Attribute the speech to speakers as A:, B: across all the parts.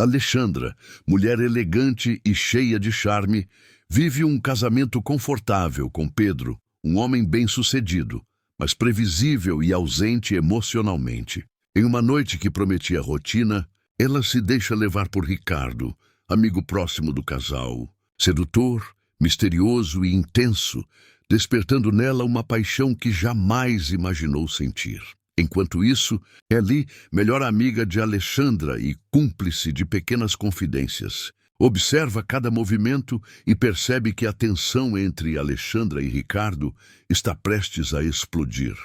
A: Alexandra, mulher elegante e cheia de charme, vive um casamento confortável com Pedro, um homem bem-sucedido, mas previsível e ausente emocionalmente. Em uma noite que prometia rotina, ela se deixa levar por Ricardo, amigo próximo do casal, sedutor, misterioso e intenso, despertando nela uma paixão que jamais imaginou sentir. Enquanto isso, Kelly, melhor amiga de Alexandra e cúmplice de pequenas confidências, observa cada movimento e percebe que a tensão entre Alexandra e Ricardo está prestes a explodir.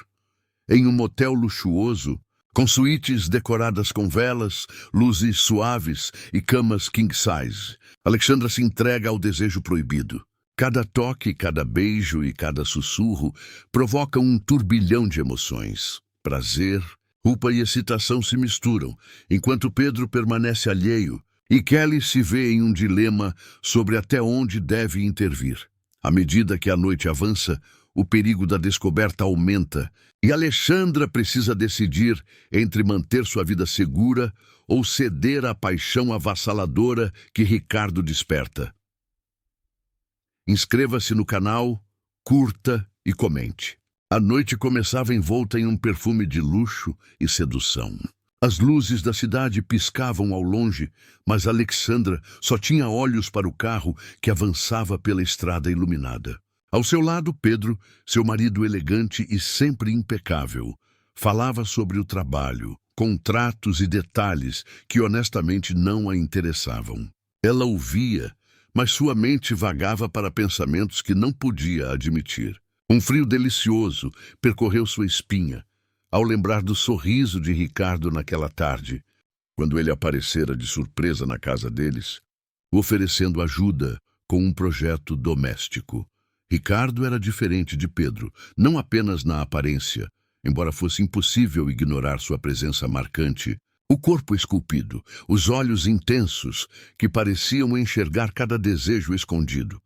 A: Em um motel luxuoso, com suítes decoradas com velas, luzes suaves e camas king size, Alexandra se entrega ao desejo proibido. Cada toque, cada beijo e cada sussurro provocam um turbilhão de emoções. Prazer, culpa e excitação se misturam, enquanto Pedro permanece alheio e Kelly se vê em um dilema sobre até onde deve intervir. À medida que a noite avança, o perigo da descoberta aumenta e Alexandra precisa decidir entre manter sua vida segura ou ceder à paixão avassaladora que Ricardo desperta. Inscreva-se no canal, curta e comente. A noite começava envolta em um perfume de luxo e sedução. As luzes da cidade piscavam ao longe, mas Alexandra só tinha olhos para o carro que avançava pela estrada iluminada. Ao seu lado, Pedro, seu marido elegante e sempre impecável, falava sobre o trabalho, contratos e detalhes que honestamente não a interessavam. Ela ouvia, mas sua mente vagava para pensamentos que não podia admitir. Um frio delicioso percorreu sua espinha ao lembrar do sorriso de Ricardo naquela tarde, quando ele aparecera de surpresa na casa deles, oferecendo ajuda com um projeto doméstico. Ricardo era diferente de Pedro, não apenas na aparência, embora fosse impossível ignorar sua presença marcante. O corpo esculpido, os olhos intensos, que pareciam enxergar cada desejo escondido.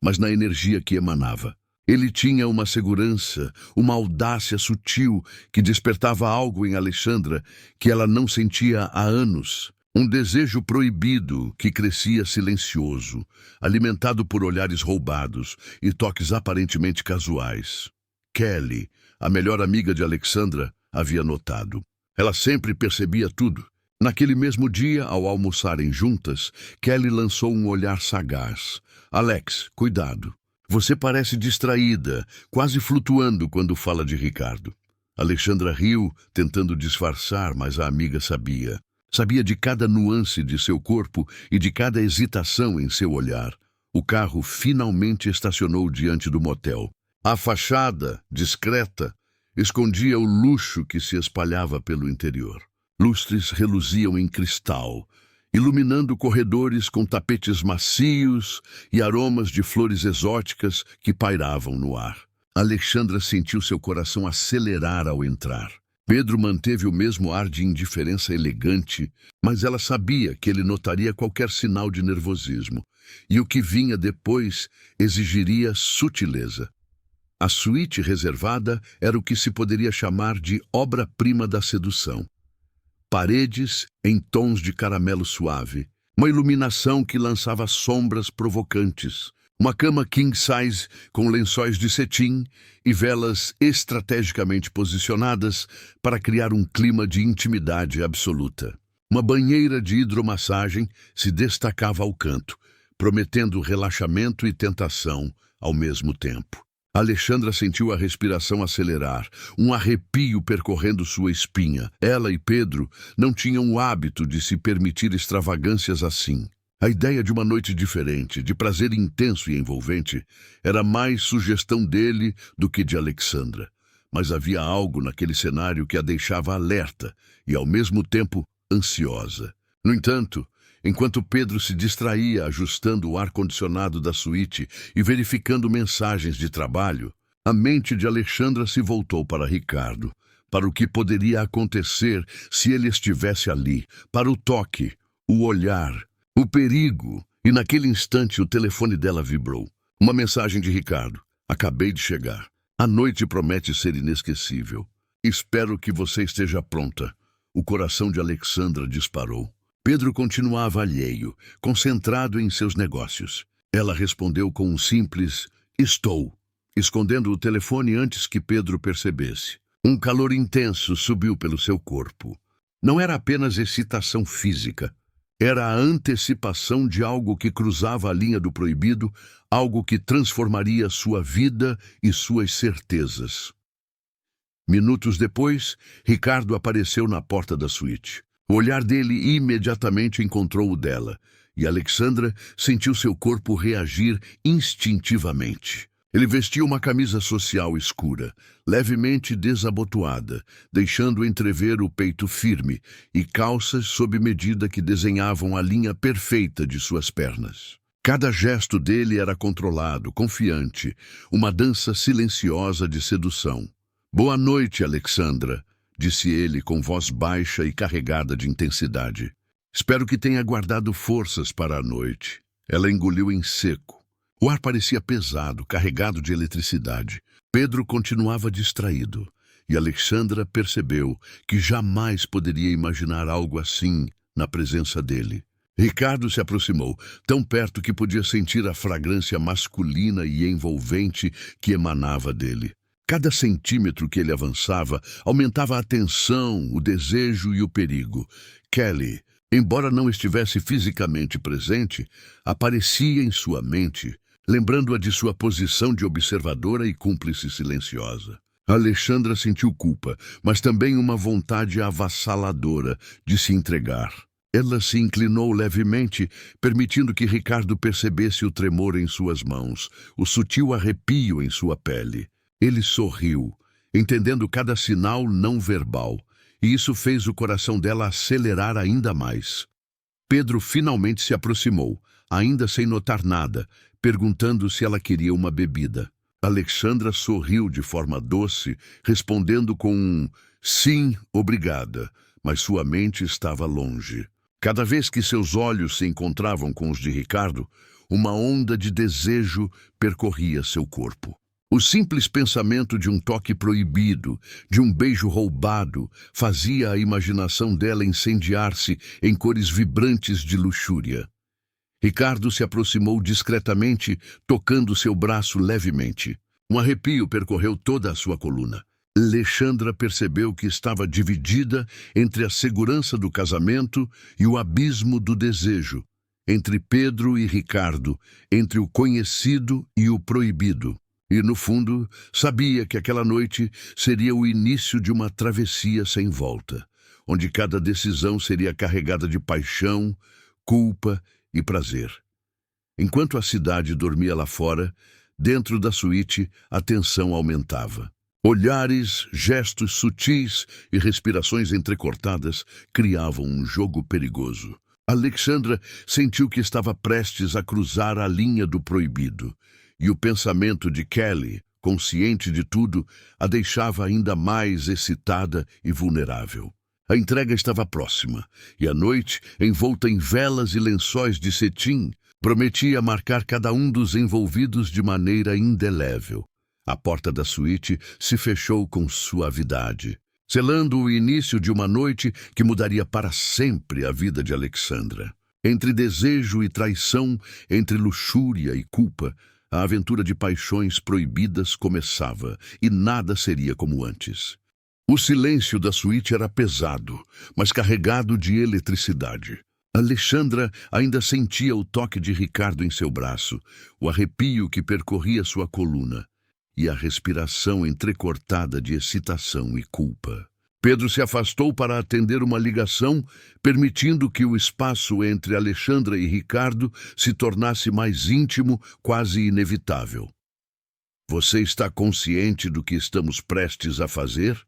A: Mas na energia que emanava, ele tinha uma segurança, uma audácia sutil que despertava algo em Alexandra que ela não sentia há anos. Um desejo proibido que crescia silencioso, alimentado por olhares roubados e toques aparentemente casuais. Kelly, a melhor amiga de Alexandra, havia notado. Ela sempre percebia tudo. Naquele mesmo dia, ao almoçarem juntas, Kelly lançou um olhar sagaz. Alex, cuidado. Você parece distraída, quase flutuando quando fala de Ricardo. Alexandra riu, tentando disfarçar, mas a amiga sabia. Sabia de cada nuance de seu corpo e de cada hesitação em seu olhar. O carro finalmente estacionou diante do motel. A fachada, discreta, escondia o luxo que se espalhava pelo interior. Lustres reluziam em cristal, iluminando corredores com tapetes macios e aromas de flores exóticas que pairavam no ar. Alexandra sentiu seu coração acelerar ao entrar. Pedro manteve o mesmo ar de indiferença elegante, mas ela sabia que ele notaria qualquer sinal de nervosismo, e o que vinha depois exigiria sutileza. A suíte reservada era o que se poderia chamar de obra-prima da sedução. Paredes em tons de caramelo suave, uma iluminação que lançava sombras provocantes, uma cama king size com lençóis de cetim e velas estrategicamente posicionadas para criar um clima de intimidade absoluta. Uma banheira de hidromassagem se destacava ao canto, prometendo relaxamento e tentação ao mesmo tempo. Alexandra sentiu a respiração acelerar, um arrepio percorrendo sua espinha. Ela e Pedro não tinham o hábito de se permitir extravagâncias assim. A ideia de uma noite diferente, de prazer intenso e envolvente, era mais sugestão dele do que de Alexandra. Mas havia algo naquele cenário que a deixava alerta e, ao mesmo tempo, ansiosa. No entanto, enquanto Pedro se distraía ajustando o ar-condicionado da suíte e verificando mensagens de trabalho, a mente de Alexandra se voltou para Ricardo, para o que poderia acontecer se ele estivesse ali, para o toque, o olhar, o perigo. E naquele instante o telefone dela vibrou. Uma mensagem de Ricardo. Acabei de chegar. A noite promete ser inesquecível. Espero que você esteja pronta. O coração de Alexandra disparou. Pedro continuava alheio, concentrado em seus negócios. Ela respondeu com um simples "estou", escondendo o telefone antes que Pedro percebesse. Um calor intenso subiu pelo seu corpo. Não era apenas excitação física. Era a antecipação de algo que cruzava a linha do proibido, algo que transformaria sua vida e suas certezas. Minutos depois, Ricardo apareceu na porta da suíte. O olhar dele imediatamente encontrou o dela, e Alexandra sentiu seu corpo reagir instintivamente. Ele vestia uma camisa social escura, levemente desabotoada, deixando entrever o peito firme, e calças sob medida que desenhavam a linha perfeita de suas pernas. Cada gesto dele era controlado, confiante, uma dança silenciosa de sedução. "Boa noite, Alexandra", disse ele com voz baixa e carregada de intensidade. "Espero que tenha guardado forças para a noite." Ela engoliu em seco. O ar parecia pesado, carregado de eletricidade. Pedro continuava distraído, e Alexandra percebeu que jamais poderia imaginar algo assim na presença dele. Ricardo se aproximou, tão perto que podia sentir a fragrância masculina e envolvente que emanava dele. Cada centímetro que ele avançava aumentava a tensão, o desejo e o perigo. Kelly, embora não estivesse fisicamente presente, aparecia em sua mente, lembrando-a de sua posição de observadora e cúmplice silenciosa. Alexandra sentiu culpa, mas também uma vontade avassaladora de se entregar. Ela se inclinou levemente, permitindo que Ricardo percebesse o tremor em suas mãos, o sutil arrepio em sua pele. Ele sorriu, entendendo cada sinal não verbal, e isso fez o coração dela acelerar ainda mais. Pedro finalmente se aproximou, ainda sem notar nada, perguntando se ela queria uma bebida. Alexandra sorriu de forma doce, respondendo com um "sim, obrigada", mas sua mente estava longe. Cada vez que seus olhos se encontravam com os de Ricardo, uma onda de desejo percorria seu corpo. O simples pensamento de um toque proibido, de um beijo roubado, fazia a imaginação dela incendiar-se em cores vibrantes de luxúria. Ricardo se aproximou discretamente, tocando seu braço levemente. Um arrepio percorreu toda a sua coluna. Alexandra percebeu que estava dividida entre a segurança do casamento e o abismo do desejo, entre Pedro e Ricardo, entre o conhecido e o proibido. E, no fundo, sabia que aquela noite seria o início de uma travessia sem volta, onde cada decisão seria carregada de paixão, culpa e prazer. Enquanto a cidade dormia lá fora, dentro da suíte, a tensão aumentava. Olhares, gestos sutis e respirações entrecortadas criavam um jogo perigoso. Alexandra sentiu que estava prestes a cruzar a linha do proibido, e o pensamento de Kelly, consciente de tudo, a deixava ainda mais excitada e vulnerável. A entrega estava próxima, e a noite, envolta em velas e lençóis de cetim, prometia marcar cada um dos envolvidos de maneira indelével. A porta da suíte se fechou com suavidade, selando o início de uma noite que mudaria para sempre a vida de Alexandra. Entre desejo e traição, entre luxúria e culpa, a aventura de paixões proibidas começava, e nada seria como antes. O silêncio da suíte era pesado, mas carregado de eletricidade. Alexandra ainda sentia o toque de Ricardo em seu braço, o arrepio que percorria sua coluna, e a respiração entrecortada de excitação e culpa. Pedro se afastou para atender uma ligação, permitindo que o espaço entre Alexandra e Ricardo se tornasse mais íntimo, quase inevitável. "Você está consciente do que estamos prestes a fazer?"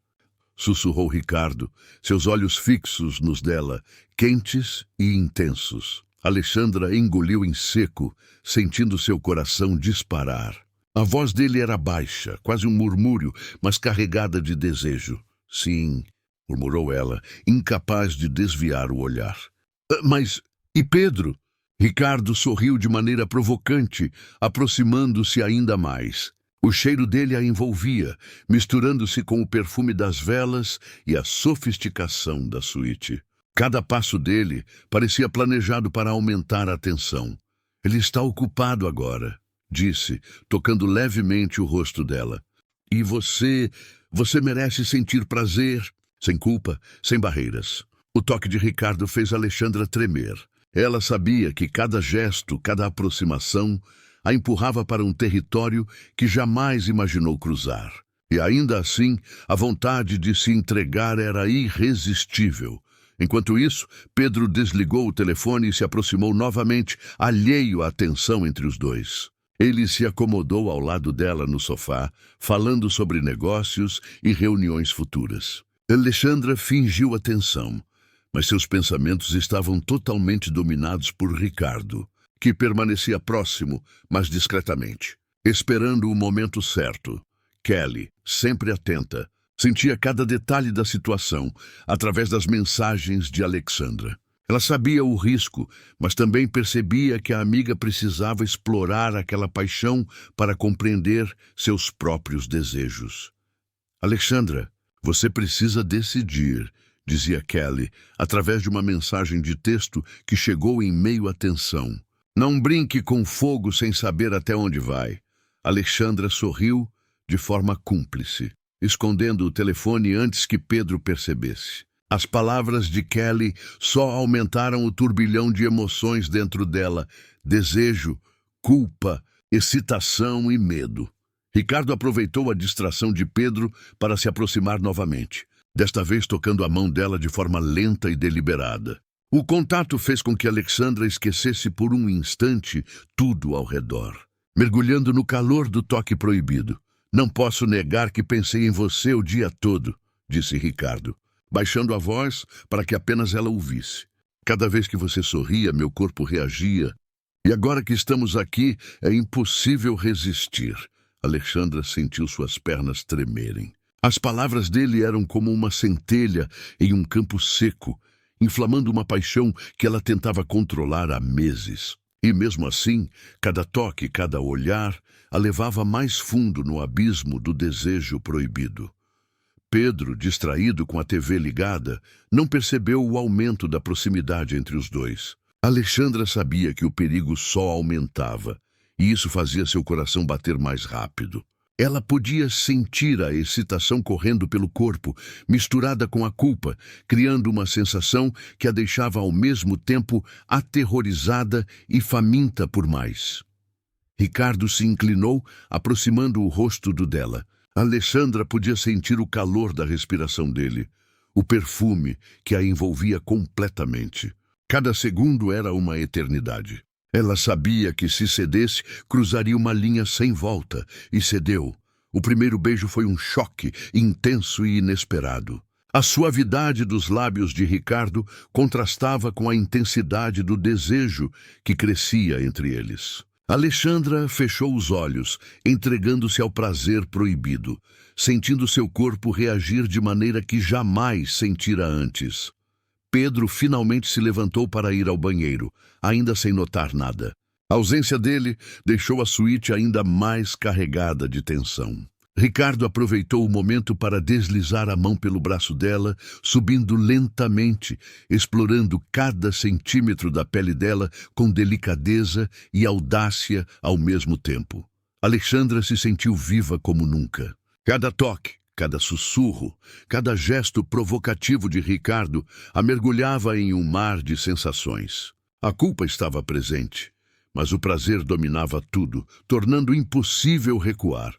A: sussurrou Ricardo, seus olhos fixos nos dela, quentes e intensos. Alexandra engoliu em seco, sentindo seu coração disparar. A voz dele era baixa, quase um murmúrio, mas carregada de desejo. "Sim", murmurou ela, incapaz de desviar o olhar. Mas e Pedro?" Ricardo sorriu de maneira provocante, aproximando-se ainda mais. O cheiro dele a envolvia, misturando-se com o perfume das velas e a sofisticação da suíte. Cada passo dele parecia planejado para aumentar a tensão. Ele está ocupado agora, disse, tocando levemente o rosto dela. E você merece sentir prazer, sem culpa, sem barreiras. O toque de Ricardo fez Alexandra tremer. Ela sabia que cada gesto, cada aproximação, a empurrava para um território que jamais imaginou cruzar. E ainda assim, a vontade de se entregar era irresistível. Enquanto isso, Pedro desligou o telefone e se aproximou novamente, alheio à tensão entre os dois. Ele se acomodou ao lado dela no sofá, falando sobre negócios e reuniões futuras. Alexandra fingiu atenção, mas seus pensamentos estavam totalmente dominados por Ricardo, que permanecia próximo, mas discretamente, esperando o momento certo. Kelly, sempre atenta, sentia cada detalhe da situação através das mensagens de Alexandra. Ela sabia o risco, mas também percebia que a amiga precisava explorar aquela paixão para compreender seus próprios desejos. Alexandra, você precisa decidir, dizia Kelly, através de uma mensagem de texto que chegou em meio à tensão. Não brinque com fogo sem saber até onde vai. Alexandra sorriu de forma cúmplice, escondendo o telefone antes que Pedro percebesse. As palavras de Kelly só aumentaram o turbilhão de emoções dentro dela: desejo, culpa, excitação e medo. Ricardo aproveitou a distração de Pedro para se aproximar novamente, desta vez tocando a mão dela de forma lenta e deliberada. O contato fez com que Alexandra esquecesse por um instante tudo ao redor, mergulhando no calor do toque proibido. Não posso negar que pensei em você o dia todo, disse Ricardo, baixando a voz para que apenas ela ouvisse. Cada vez que você sorria, meu corpo reagia. E agora que estamos aqui, é impossível resistir. Alexandra sentiu suas pernas tremerem. As palavras dele eram como uma centelha em um campo seco, inflamando uma paixão que ela tentava controlar há meses. E mesmo assim, cada toque, cada olhar, a levava mais fundo no abismo do desejo proibido. Pedro, distraído com a TV ligada, não percebeu o aumento da proximidade entre os dois. Alexandra sabia que o perigo só aumentava, e isso fazia seu coração bater mais rápido. Ela podia sentir a excitação correndo pelo corpo, misturada com a culpa, criando uma sensação que a deixava ao mesmo tempo aterrorizada e faminta por mais. Ricardo se inclinou, aproximando o rosto do dela. Alexandra podia sentir o calor da respiração dele, o perfume que a envolvia completamente. Cada segundo era uma eternidade. Ela sabia que se cedesse, cruzaria uma linha sem volta, e cedeu. O primeiro beijo foi um choque, intenso e inesperado. A suavidade dos lábios de Ricardo contrastava com a intensidade do desejo que crescia entre eles. Alexandra fechou os olhos, entregando-se ao prazer proibido, sentindo seu corpo reagir de maneira que jamais sentira antes. Pedro finalmente se levantou para ir ao banheiro, ainda sem notar nada. A ausência dele deixou a suíte ainda mais carregada de tensão. Ricardo aproveitou o momento para deslizar a mão pelo braço dela, subindo lentamente, explorando cada centímetro da pele dela com delicadeza e audácia ao mesmo tempo. Alexandra se sentiu viva como nunca. Cada toque, cada sussurro, cada gesto provocativo de Ricardo a mergulhava em um mar de sensações. A culpa estava presente, mas o prazer dominava tudo, tornando impossível recuar.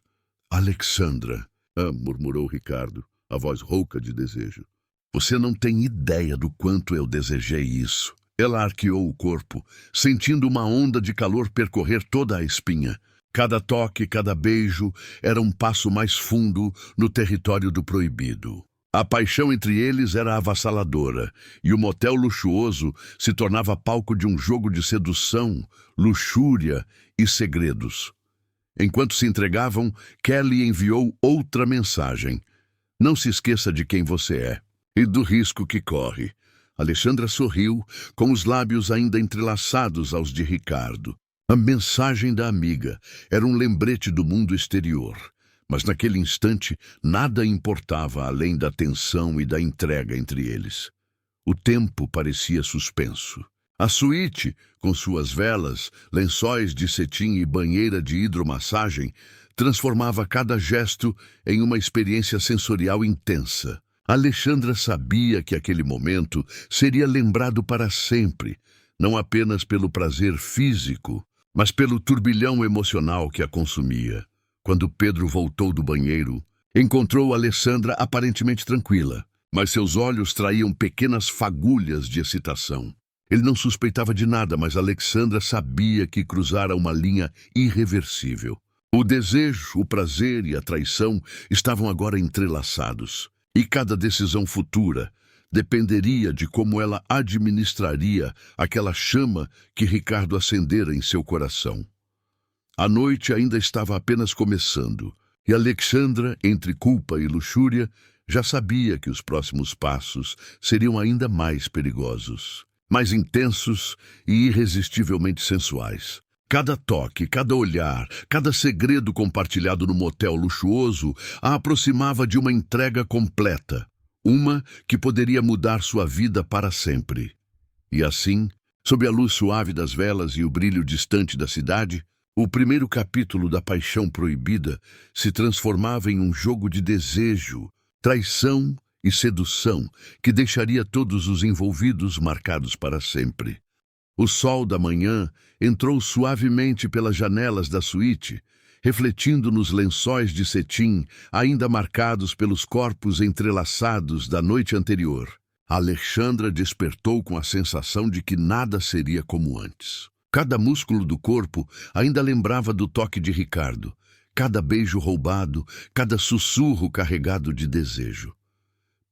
A: Alexandra, murmurou Ricardo, a voz rouca de desejo. Você não tem ideia do quanto eu desejei isso. Ela arqueou o corpo, sentindo uma onda de calor percorrer toda a espinha. Cada toque, cada beijo era um passo mais fundo no território do proibido. A paixão entre eles era avassaladora, e o motel luxuoso se tornava palco de um jogo de sedução, luxúria e segredos. Enquanto se entregavam, Kelly enviou outra mensagem. Não se esqueça de quem você é e do risco que corre. Alexandra sorriu, com os lábios ainda entrelaçados aos de Ricardo. A mensagem da amiga era um lembrete do mundo exterior, mas naquele instante nada importava além da tensão e da entrega entre eles. O tempo parecia suspenso. A suíte, com suas velas, lençóis de cetim e banheira de hidromassagem, transformava cada gesto em uma experiência sensorial intensa. Alexandra sabia que aquele momento seria lembrado para sempre, não apenas pelo prazer físico, mas pelo turbilhão emocional que a consumia. Quando Pedro voltou do banheiro, encontrou Alexandra aparentemente tranquila, mas seus olhos traíam pequenas fagulhas de excitação. Ele não suspeitava de nada, mas Alexandra sabia que cruzara uma linha irreversível. O desejo, o prazer e a traição estavam agora entrelaçados, e cada decisão futura dependeria de como ela administraria aquela chama que Ricardo acendera em seu coração. A noite ainda estava apenas começando, e Alexandra, entre culpa e luxúria, já sabia que os próximos passos seriam ainda mais perigosos, mais intensos e irresistivelmente sensuais. Cada toque, cada olhar, cada segredo compartilhado no motel luxuoso a aproximava de uma entrega completa, uma que poderia mudar sua vida para sempre. E assim, sob a luz suave das velas e o brilho distante da cidade, o primeiro capítulo da paixão proibida se transformava em um jogo de desejo, traição e sedução que deixaria todos os envolvidos marcados para sempre. O sol da manhã entrou suavemente pelas janelas da suíte, refletindo nos lençóis de cetim ainda marcados pelos corpos entrelaçados da noite anterior. Alexandra despertou com a sensação de que nada seria como antes. Cada músculo do corpo ainda lembrava do toque de Ricardo, cada beijo roubado, cada sussurro carregado de desejo.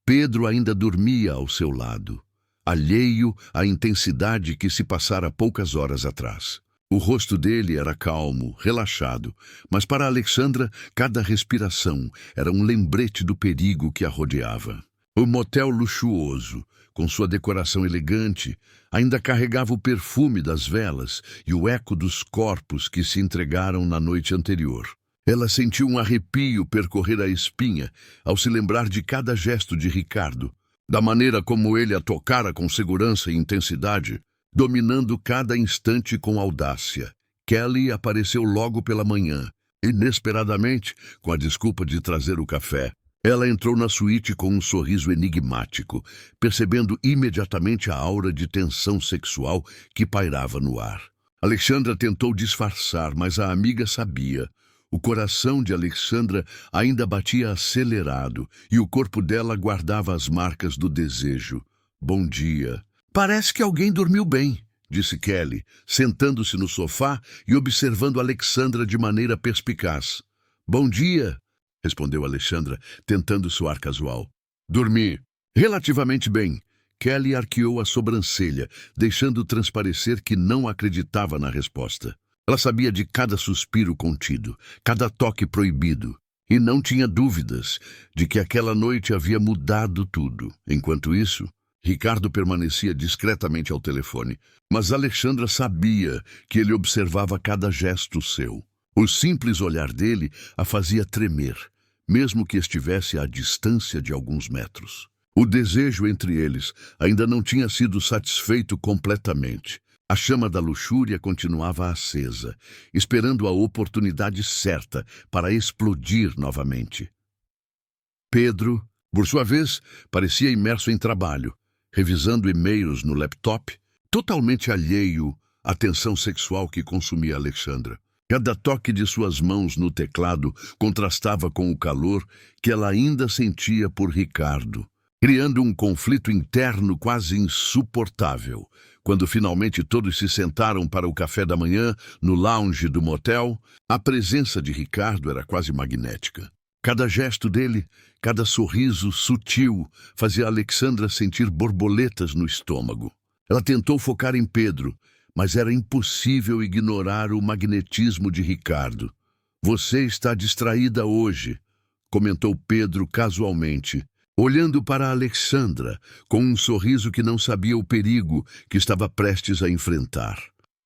A: Pedro ainda dormia ao seu lado, alheio à intensidade que se passara poucas horas atrás. O rosto dele era calmo, relaxado, mas para Alexandra cada respiração era um lembrete do perigo que a rodeava. O motel luxuoso, com sua decoração elegante, ainda carregava o perfume das velas e o eco dos corpos que se entregaram na noite anterior. Ela sentiu um arrepio percorrer a espinha ao se lembrar de cada gesto de Ricardo, da maneira como ele a tocara com segurança e intensidade, dominando cada instante com audácia. Kelly apareceu logo pela manhã, inesperadamente, com a desculpa de trazer o café. Ela entrou na suíte com um sorriso enigmático, percebendo imediatamente a aura de tensão sexual que pairava no ar. Alexandra tentou disfarçar, mas a amiga sabia. O coração de Alexandra ainda batia acelerado e o corpo dela guardava as marcas do desejo. Bom dia. Parece que alguém dormiu bem, disse Kelly, sentando-se no sofá e observando Alexandra de maneira perspicaz. Bom dia, respondeu Alexandra, tentando soar casual. Dormi. Relativamente bem. Kelly arqueou a sobrancelha, deixando transparecer que não acreditava na resposta. Ela sabia de cada suspiro contido, cada toque proibido, e não tinha dúvidas de que aquela noite havia mudado tudo. Enquanto isso, Ricardo permanecia discretamente ao telefone, mas Alexandra sabia que ele observava cada gesto seu. O simples olhar dele a fazia tremer, mesmo que estivesse à distância de alguns metros. O desejo entre eles ainda não tinha sido satisfeito completamente. A chama da luxúria continuava acesa, esperando a oportunidade certa para explodir novamente. Pedro, por sua vez, parecia imerso em trabalho, revisando e-mails no laptop, totalmente alheio à tensão sexual que consumia Alexandra. Cada toque de suas mãos no teclado contrastava com o calor que ela ainda sentia por Ricardo, criando um conflito interno quase insuportável. Quando finalmente todos se sentaram para o café da manhã no lounge do motel, a presença de Ricardo era quase magnética. Cada gesto dele, cada sorriso sutil, fazia Alexandra sentir borboletas no estômago. Ela tentou focar em Pedro, mas era impossível ignorar o magnetismo de Ricardo. Você está distraída hoje, comentou Pedro casualmente, olhando para Alexandra com um sorriso que não sabia o perigo que estava prestes a enfrentar.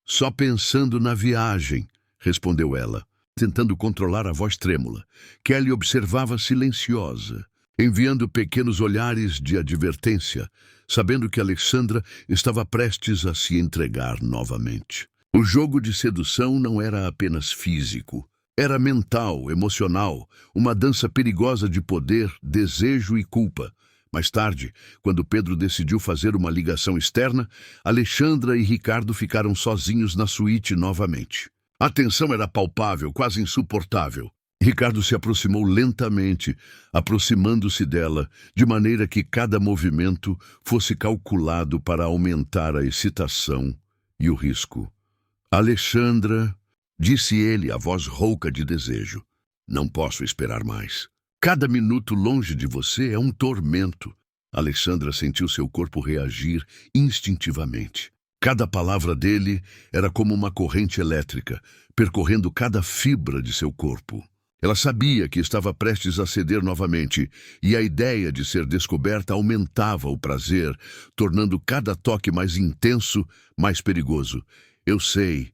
A: Só pensando na viagem, respondeu ela, tentando controlar a voz trêmula. Kelly observava silenciosa, enviando pequenos olhares de advertência, sabendo que Alexandra estava prestes a se entregar novamente. O jogo de sedução não era apenas físico. Era mental, emocional, uma dança perigosa de poder, desejo e culpa. Mais tarde, quando Pedro decidiu fazer uma ligação externa, Alexandra e Ricardo ficaram sozinhos na suíte novamente. A tensão era palpável, quase insuportável. Ricardo se aproximou lentamente, aproximando-se dela, de maneira que cada movimento fosse calculado para aumentar a excitação e o risco. Alexandra, disse ele, a voz rouca de desejo, não posso esperar mais. Cada minuto longe de você é um tormento. Alexandra sentiu seu corpo reagir instintivamente. Cada palavra dele era como uma corrente elétrica, percorrendo cada fibra de seu corpo. Ela sabia que estava prestes a ceder novamente, e a ideia de ser descoberta aumentava o prazer, tornando cada toque mais intenso, mais perigoso. Eu sei,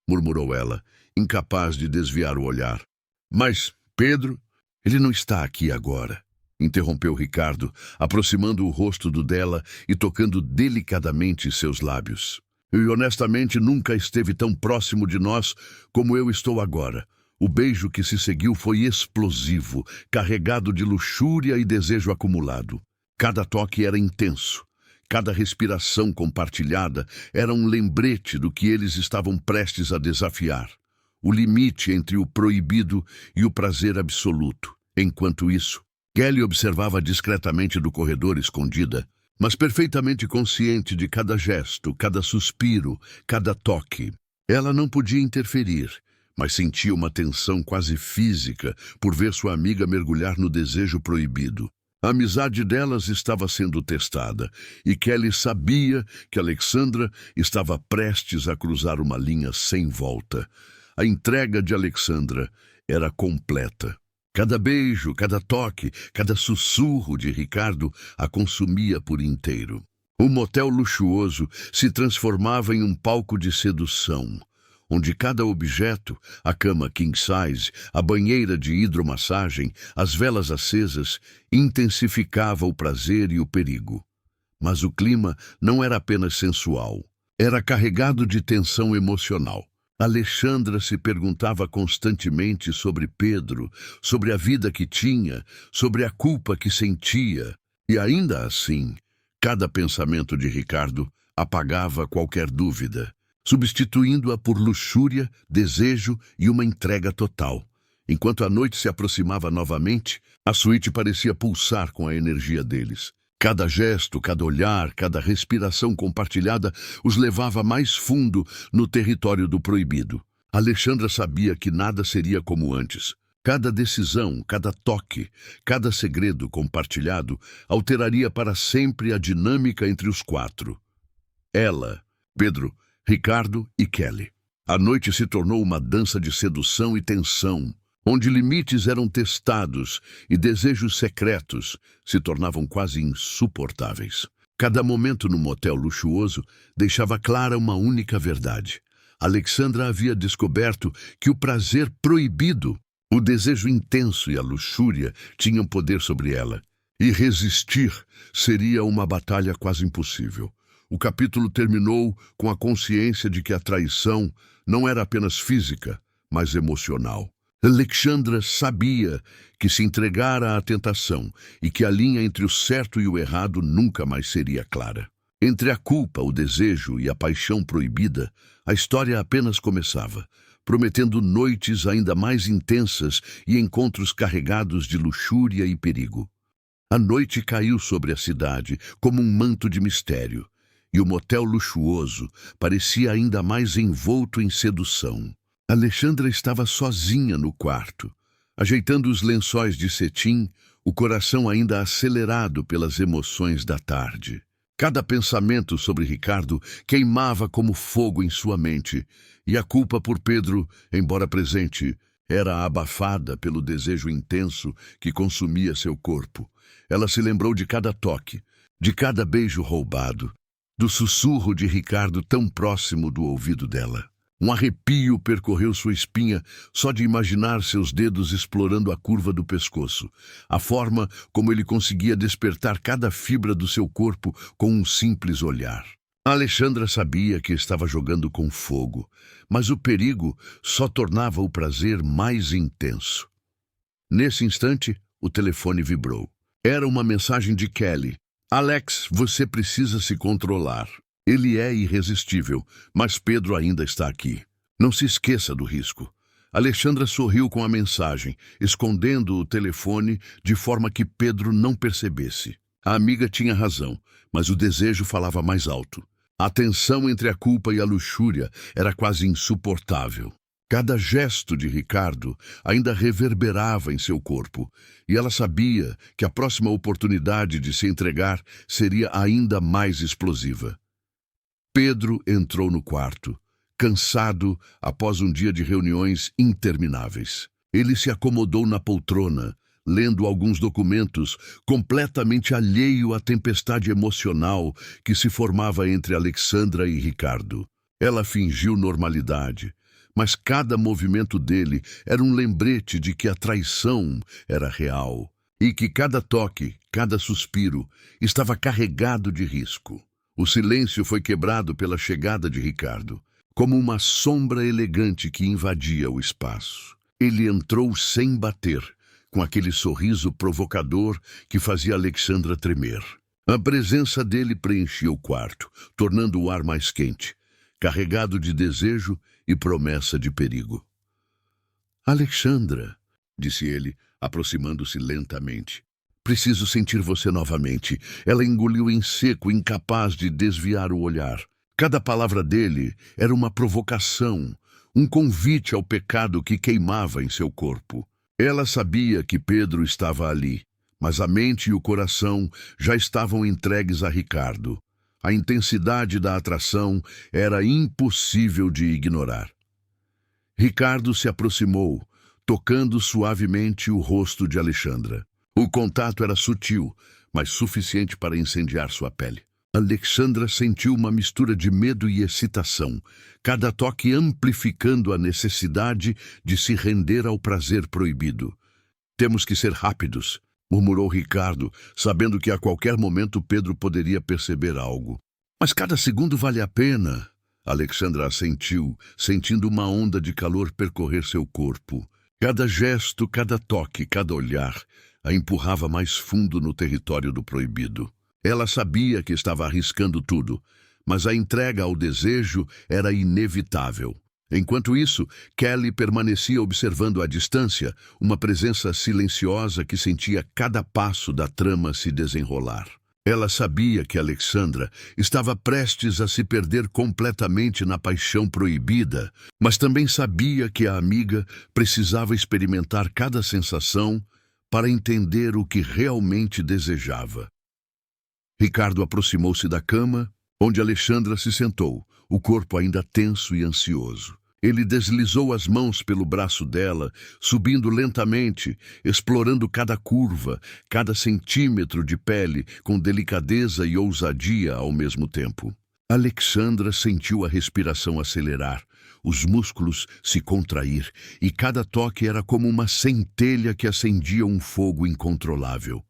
A: murmurou ela, incapaz de desviar o olhar. Mas, Pedro, ele não está aqui agora, interrompeu Ricardo, aproximando o rosto do dela e tocando delicadamente seus lábios. E honestamente nunca esteve tão próximo de nós como eu estou agora. O beijo que se seguiu foi explosivo, carregado de luxúria e desejo acumulado. Cada toque era intenso. Cada respiração compartilhada era um lembrete do que eles estavam prestes a desafiar. O limite entre o proibido e o prazer absoluto. Enquanto isso, Kelly observava discretamente do corredor escondida, mas perfeitamente consciente de cada gesto, cada suspiro, cada toque. Ela não podia interferir, mas sentia uma tensão quase física por ver sua amiga mergulhar no desejo proibido. A amizade delas estava sendo testada, e Kelly sabia que Alexandra estava prestes a cruzar uma linha sem volta. A entrega de Alexandra era completa. Cada beijo, cada toque, cada sussurro de Ricardo a consumia por inteiro. O motel luxuoso se transformava em um palco de sedução, onde cada objeto, a cama king size, a banheira de hidromassagem, as velas acesas, intensificava o prazer e o perigo. Mas o clima não era apenas sensual, era carregado de tensão emocional. Alexandra se perguntava constantemente sobre Pedro, sobre a vida que tinha, sobre a culpa que sentia. E ainda assim, cada pensamento de Ricardo apagava qualquer dúvida, substituindo-a por luxúria, desejo e uma entrega total. Enquanto a noite se aproximava novamente, a suíte parecia pulsar com a energia deles. Cada gesto, cada olhar, cada respiração compartilhada os levava mais fundo no território do proibido. Alexandra sabia que nada seria como antes. Cada decisão, cada toque, cada segredo compartilhado alteraria para sempre a dinâmica entre os quatro. Ela, Pedro, Ricardo e Kelly. A noite se tornou uma dança de sedução e tensão, onde limites eram testados e desejos secretos se tornavam quase insuportáveis. Cada momento no motel luxuoso deixava clara uma única verdade. Alexandra havia descoberto que o prazer proibido, o desejo intenso e a luxúria tinham poder sobre ela, e resistir seria uma batalha quase impossível. O capítulo terminou com a consciência de que a traição não era apenas física, mas emocional. Alexandra sabia que se entregara à tentação e que a linha entre o certo e o errado nunca mais seria clara. Entre a culpa, o desejo e a paixão proibida, a história apenas começava, prometendo noites ainda mais intensas e encontros carregados de luxúria e perigo. A noite caiu sobre a cidade como um manto de mistério, e o motel luxuoso parecia ainda mais envolto em sedução. Alexandra estava sozinha no quarto, ajeitando os lençóis de cetim, o coração ainda acelerado pelas emoções da tarde. Cada pensamento sobre Ricardo queimava como fogo em sua mente, e a culpa por Pedro, embora presente, era abafada pelo desejo intenso que consumia seu corpo. Ela se lembrou de cada toque, de cada beijo roubado, do sussurro de Ricardo tão próximo do ouvido dela. Um arrepio percorreu sua espinha só de imaginar seus dedos explorando a curva do pescoço, a forma como ele conseguia despertar cada fibra do seu corpo com um simples olhar. Alexandra sabia que estava jogando com fogo, mas o perigo só tornava o prazer mais intenso. Nesse instante, o telefone vibrou. Era uma mensagem de Kelly. Alex, você precisa se controlar. Ele é irresistível, mas Pedro ainda está aqui. Não se esqueça do risco. Alexandra sorriu com a mensagem, escondendo o telefone de forma que Pedro não percebesse. A amiga tinha razão, mas o desejo falava mais alto. A tensão entre a culpa e a luxúria era quase insuportável. Cada gesto de Ricardo ainda reverberava em seu corpo, e ela sabia que a próxima oportunidade de se entregar seria ainda mais explosiva. Pedro entrou no quarto, cansado após um dia de reuniões intermináveis. Ele se acomodou na poltrona, lendo alguns documentos, completamente alheio à tempestade emocional que se formava entre Alexandra e Ricardo. Ela fingiu normalidade, mas cada movimento dele era um lembrete de que a traição era real e que cada toque, cada suspiro, estava carregado de risco. O silêncio foi quebrado pela chegada de Ricardo, como uma sombra elegante que invadia o espaço. Ele entrou sem bater, com aquele sorriso provocador que fazia Alexandra tremer. A presença dele preenchia o quarto, tornando o ar mais quente, carregado de desejo e promessa de perigo. Alexandra, disse ele, aproximando-se lentamente. Preciso sentir você novamente. Ela engoliu em seco, incapaz de desviar o olhar. Cada palavra dele era uma provocação, um convite ao pecado que queimava em seu corpo. Ela sabia que Pedro estava ali, mas a mente e o coração já estavam entregues a Ricardo. A intensidade da atração era impossível de ignorar. Ricardo se aproximou, tocando suavemente o rosto de Alexandra. O contato era sutil, mas suficiente para incendiar sua pele. Alexandra sentiu uma mistura de medo e excitação, cada toque amplificando a necessidade de se render ao prazer proibido. Temos que ser rápidos, murmurou Ricardo, sabendo que a qualquer momento Pedro poderia perceber algo. Mas cada segundo vale a pena. Alexandra assentiu, sentindo uma onda de calor percorrer seu corpo. Cada gesto, cada toque, cada olhar a empurrava mais fundo no território do proibido. Ela sabia que estava arriscando tudo, mas a entrega ao desejo era inevitável. Enquanto isso, Kelly permanecia observando à distância, uma presença silenciosa que sentia cada passo da trama se desenrolar. Ela sabia que Alexandra estava prestes a se perder completamente na paixão proibida, mas também sabia que a amiga precisava experimentar cada sensação para entender o que realmente desejava. Ricardo aproximou-se da cama, onde Alexandra se sentou, o corpo ainda tenso e ansioso. Ele deslizou as mãos pelo braço dela, subindo lentamente, explorando cada curva, cada centímetro de pele, com delicadeza e ousadia ao mesmo tempo. Alexandra sentiu a respiração acelerar, os músculos se contrair, e cada toque era como uma centelha que acendia um fogo incontrolável.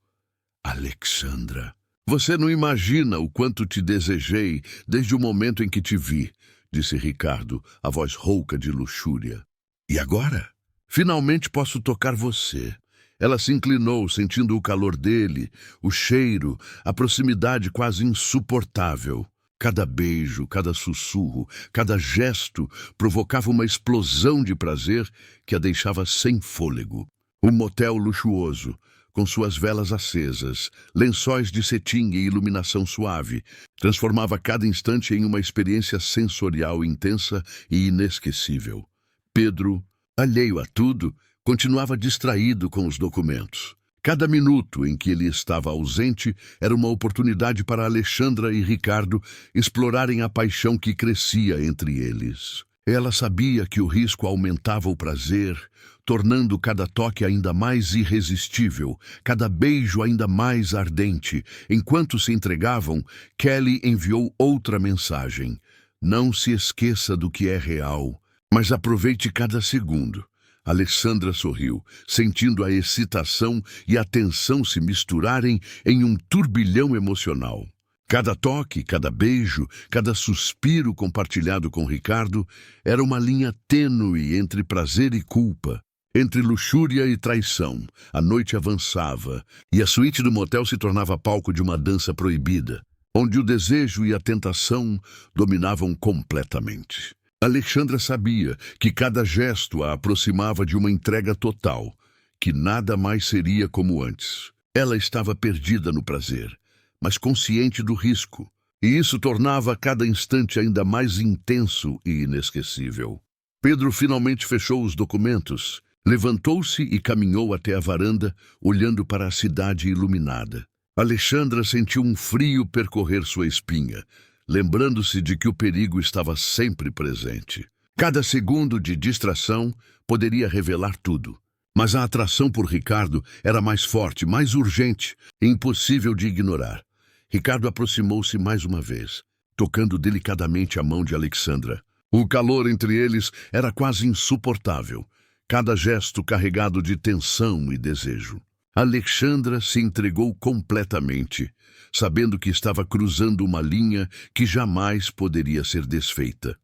A: Alexandra, você não imagina o quanto te desejei desde o momento em que te vi, disse Ricardo, a voz rouca de luxúria. E agora? Finalmente posso tocar você. Ela se inclinou, sentindo o calor dele, o cheiro, a proximidade quase insuportável. Cada beijo, cada sussurro, cada gesto provocava uma explosão de prazer que a deixava sem fôlego. Um motel luxuoso, com suas velas acesas, lençóis de cetim e iluminação suave, transformava cada instante em uma experiência sensorial intensa e inesquecível. Pedro, alheio a tudo, continuava distraído com os documentos. Cada minuto em que ele estava ausente era uma oportunidade para Alexandra e Ricardo explorarem a paixão que crescia entre eles. Ela sabia que o risco aumentava o prazer, tornando cada toque ainda mais irresistível, cada beijo ainda mais ardente. Enquanto se entregavam, Kelly enviou outra mensagem. Não se esqueça do que é real, mas aproveite cada segundo. Alexandra sorriu, sentindo a excitação e a tensão se misturarem em um turbilhão emocional. Cada toque, cada beijo, cada suspiro compartilhado com Ricardo era uma linha tênue entre prazer e culpa, entre luxúria e traição. A noite avançava e a suíte do motel se tornava palco de uma dança proibida, onde o desejo e a tentação dominavam completamente. Alexandra sabia que cada gesto a aproximava de uma entrega total, que nada mais seria como antes. Ela estava perdida no prazer, mas consciente do risco, e isso tornava cada instante ainda mais intenso e inesquecível. Pedro finalmente fechou os documentos, levantou-se e caminhou até a varanda, olhando para a cidade iluminada. Alexandra sentiu um frio percorrer sua espinha, lembrando-se de que o perigo estava sempre presente. Cada segundo de distração poderia revelar tudo. Mas a atração por Ricardo era mais forte, mais urgente e impossível de ignorar. Ricardo aproximou-se mais uma vez, tocando delicadamente a mão de Alexandra. O calor entre eles era quase insuportável, cada gesto carregado de tensão e desejo. Alexandra se entregou completamente, sabendo que estava cruzando uma linha que jamais poderia ser desfeita.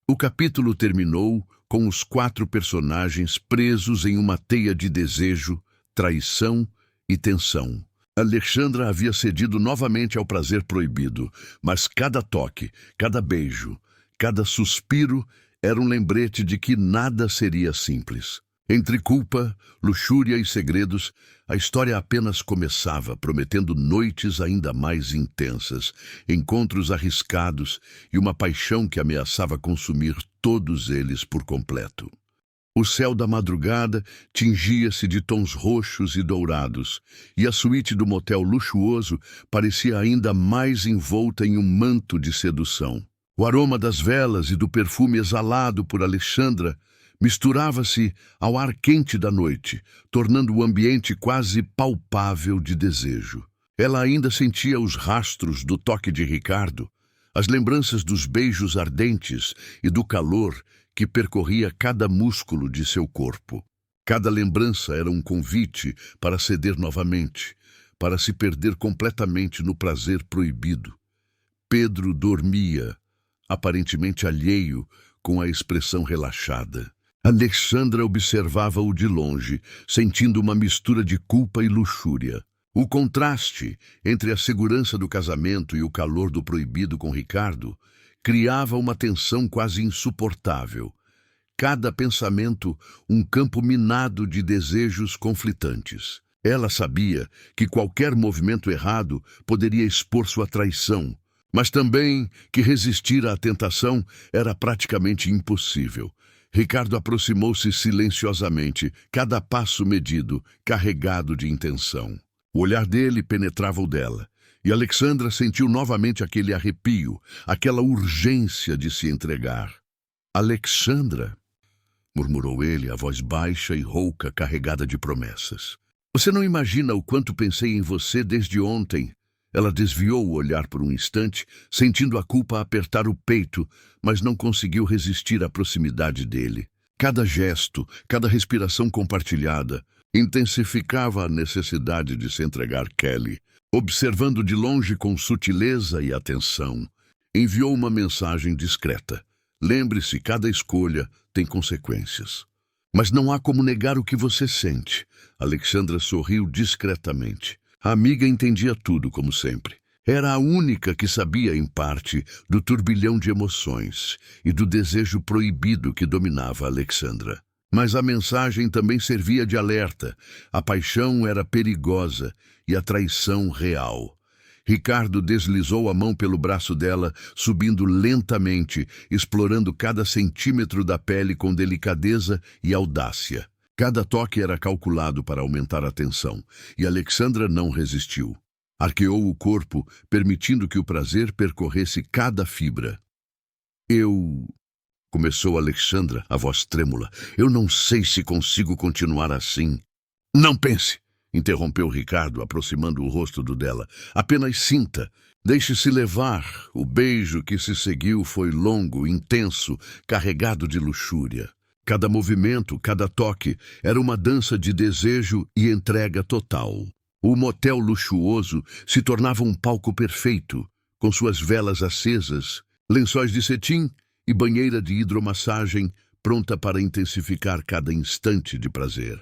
A: O capítulo terminou com os 4 personagens presos em uma teia de desejo, traição e tensão. Alexandra havia cedido novamente ao prazer proibido, mas cada toque, cada beijo, cada suspiro era um lembrete de que nada seria simples. Entre culpa, luxúria e segredos, a história apenas começava, prometendo noites ainda mais intensas, encontros arriscados e uma paixão que ameaçava consumir todos eles por completo. O céu da madrugada tingia-se de tons roxos e dourados, e a suíte do motel luxuoso parecia ainda mais envolta em um manto de sedução. O aroma das velas e do perfume exalado por Alexandra misturava-se ao ar quente da noite, tornando o ambiente quase palpável de desejo. Ela ainda sentia os rastros do toque de Ricardo, as lembranças dos beijos ardentes e do calor que percorria cada músculo de seu corpo. Cada lembrança era um convite para ceder novamente, para se perder completamente no prazer proibido. Pedro dormia, aparentemente alheio, com a expressão relaxada. Alexandra observava-o de longe, sentindo uma mistura de culpa e luxúria. O contraste entre a segurança do casamento e o calor do proibido com Ricardo criava uma tensão quase insuportável. Cada pensamento, um campo minado de desejos conflitantes. Ela sabia que qualquer movimento errado poderia expor sua traição, mas também que resistir à tentação era praticamente impossível. Ricardo aproximou-se silenciosamente, cada passo medido, carregado de intenção. O olhar dele penetrava o dela, e Alexandra sentiu novamente aquele arrepio, aquela urgência de se entregar. «Alexandra», murmurou ele, a voz baixa e rouca, carregada de promessas. «Você não imagina o quanto pensei em você desde ontem». Ela desviou o olhar por um instante, sentindo a culpa apertar o peito, mas não conseguiu resistir à proximidade dele. Cada gesto, cada respiração compartilhada, intensificava a necessidade de se entregar Kelly. Observando de longe com sutileza e atenção, enviou uma mensagem discreta. Lembre-se, cada escolha tem consequências. Mas não há como negar o que você sente. Alexandra sorriu discretamente. A amiga entendia tudo, como sempre. Era a única que sabia, em parte, do turbilhão de emoções e do desejo proibido que dominava Alexandra. Mas a mensagem também servia de alerta. A paixão era perigosa e a traição real. Ricardo deslizou a mão pelo braço dela, subindo lentamente, explorando cada centímetro da pele com delicadeza e audácia. Cada toque era calculado para aumentar a tensão, e Alexandra não resistiu. Arqueou o corpo, permitindo que o prazer percorresse cada fibra. Começou Alexandra, a voz trêmula. Eu não sei se consigo continuar assim. Não pense, interrompeu Ricardo, aproximando o rosto do dela. Apenas sinta. Deixe-se levar. O beijo que se seguiu foi longo, intenso, carregado de luxúria. Cada movimento, cada toque, era uma dança de desejo e entrega total. O motel luxuoso se tornava um palco perfeito, com suas velas acesas, lençóis de cetim e banheira de hidromassagem pronta para intensificar cada instante de prazer.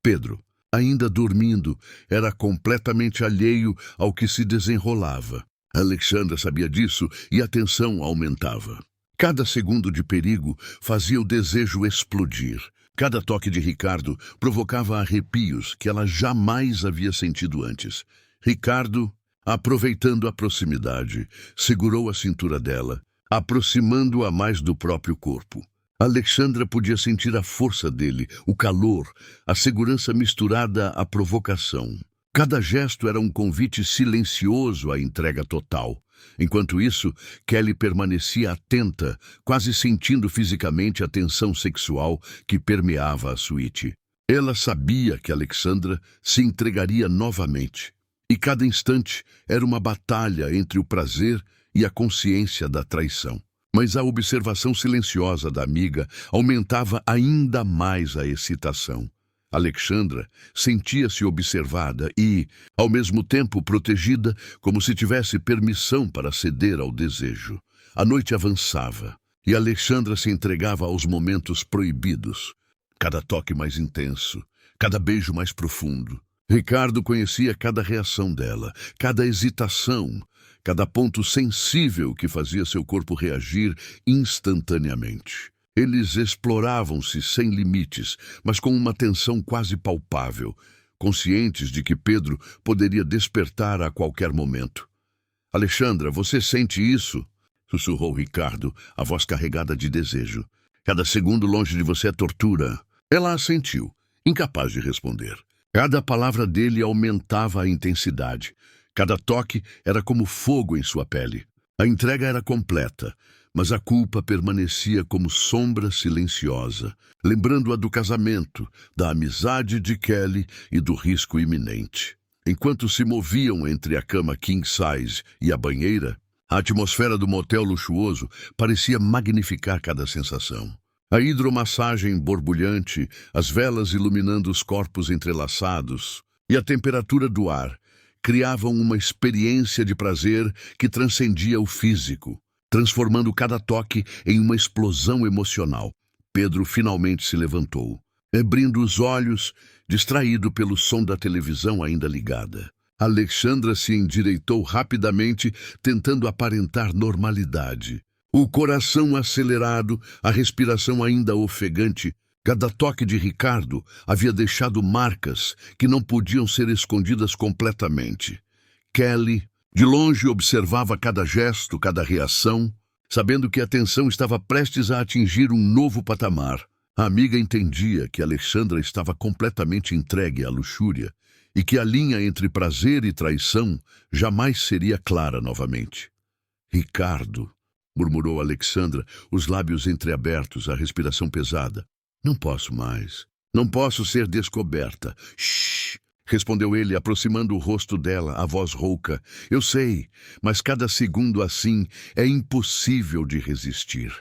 A: Pedro, ainda dormindo, era completamente alheio ao que se desenrolava. Alexandra sabia disso e a tensão aumentava. Cada segundo de perigo fazia o desejo explodir. Cada toque de Ricardo provocava arrepios que ela jamais havia sentido antes. Ricardo, aproveitando a proximidade, segurou a cintura dela, aproximando-a mais do próprio corpo. Alexandra podia sentir a força dele, o calor, a segurança misturada à provocação. Cada gesto era um convite silencioso à entrega total. Enquanto isso, Kelly permanecia atenta, quase sentindo fisicamente a tensão sexual que permeava a suíte. Ela sabia que Alexandra se entregaria novamente, e cada instante era uma batalha entre o prazer e a consciência da traição. Mas a observação silenciosa da amiga aumentava ainda mais a excitação. Alexandra sentia-se observada e, ao mesmo tempo, protegida, como se tivesse permissão para ceder ao desejo. A noite avançava e Alexandra se entregava aos momentos proibidos. Cada toque mais intenso, cada beijo mais profundo. Ricardo conhecia cada reação dela, cada hesitação, cada ponto sensível que fazia seu corpo reagir instantaneamente. Eles exploravam-se sem limites, mas com uma tensão quase palpável, conscientes de que Pedro poderia despertar a qualquer momento. "Alexandra, você sente isso?" sussurrou Ricardo, a voz carregada de desejo. "Cada segundo longe de você é tortura." Ela assentiu, incapaz de responder. Cada palavra dele aumentava a intensidade. Cada toque era como fogo em sua pele. A entrega era completa, mas a culpa permanecia como sombra silenciosa, lembrando-a do casamento, da amizade de Kelly e do risco iminente. Enquanto se moviam entre a cama king size e a banheira, a atmosfera do motel luxuoso parecia magnificar cada sensação. A hidromassagem borbulhante, as velas iluminando os corpos entrelaçados e a temperatura do ar criavam uma experiência de prazer que transcendia o físico, transformando cada toque em uma explosão emocional. Pedro finalmente se levantou, abrindo os olhos, distraído pelo som da televisão ainda ligada. Alexandra se endireitou rapidamente, tentando aparentar normalidade. O coração acelerado, a respiração ainda ofegante. Cada toque de Ricardo havia deixado marcas que não podiam ser escondidas completamente. Kelly, de longe, observava cada gesto, cada reação, sabendo que a tensão estava prestes a atingir um novo patamar. A amiga entendia que Alexandra estava completamente entregue à luxúria e que a linha entre prazer e traição jamais seria clara novamente. "Ricardo", murmurou Alexandra, os lábios entreabertos, a respiração pesada. "Não posso mais. Não posso ser descoberta." "Shh!" respondeu ele, aproximando o rosto dela, a voz rouca. "Eu sei, mas cada segundo assim é impossível de resistir."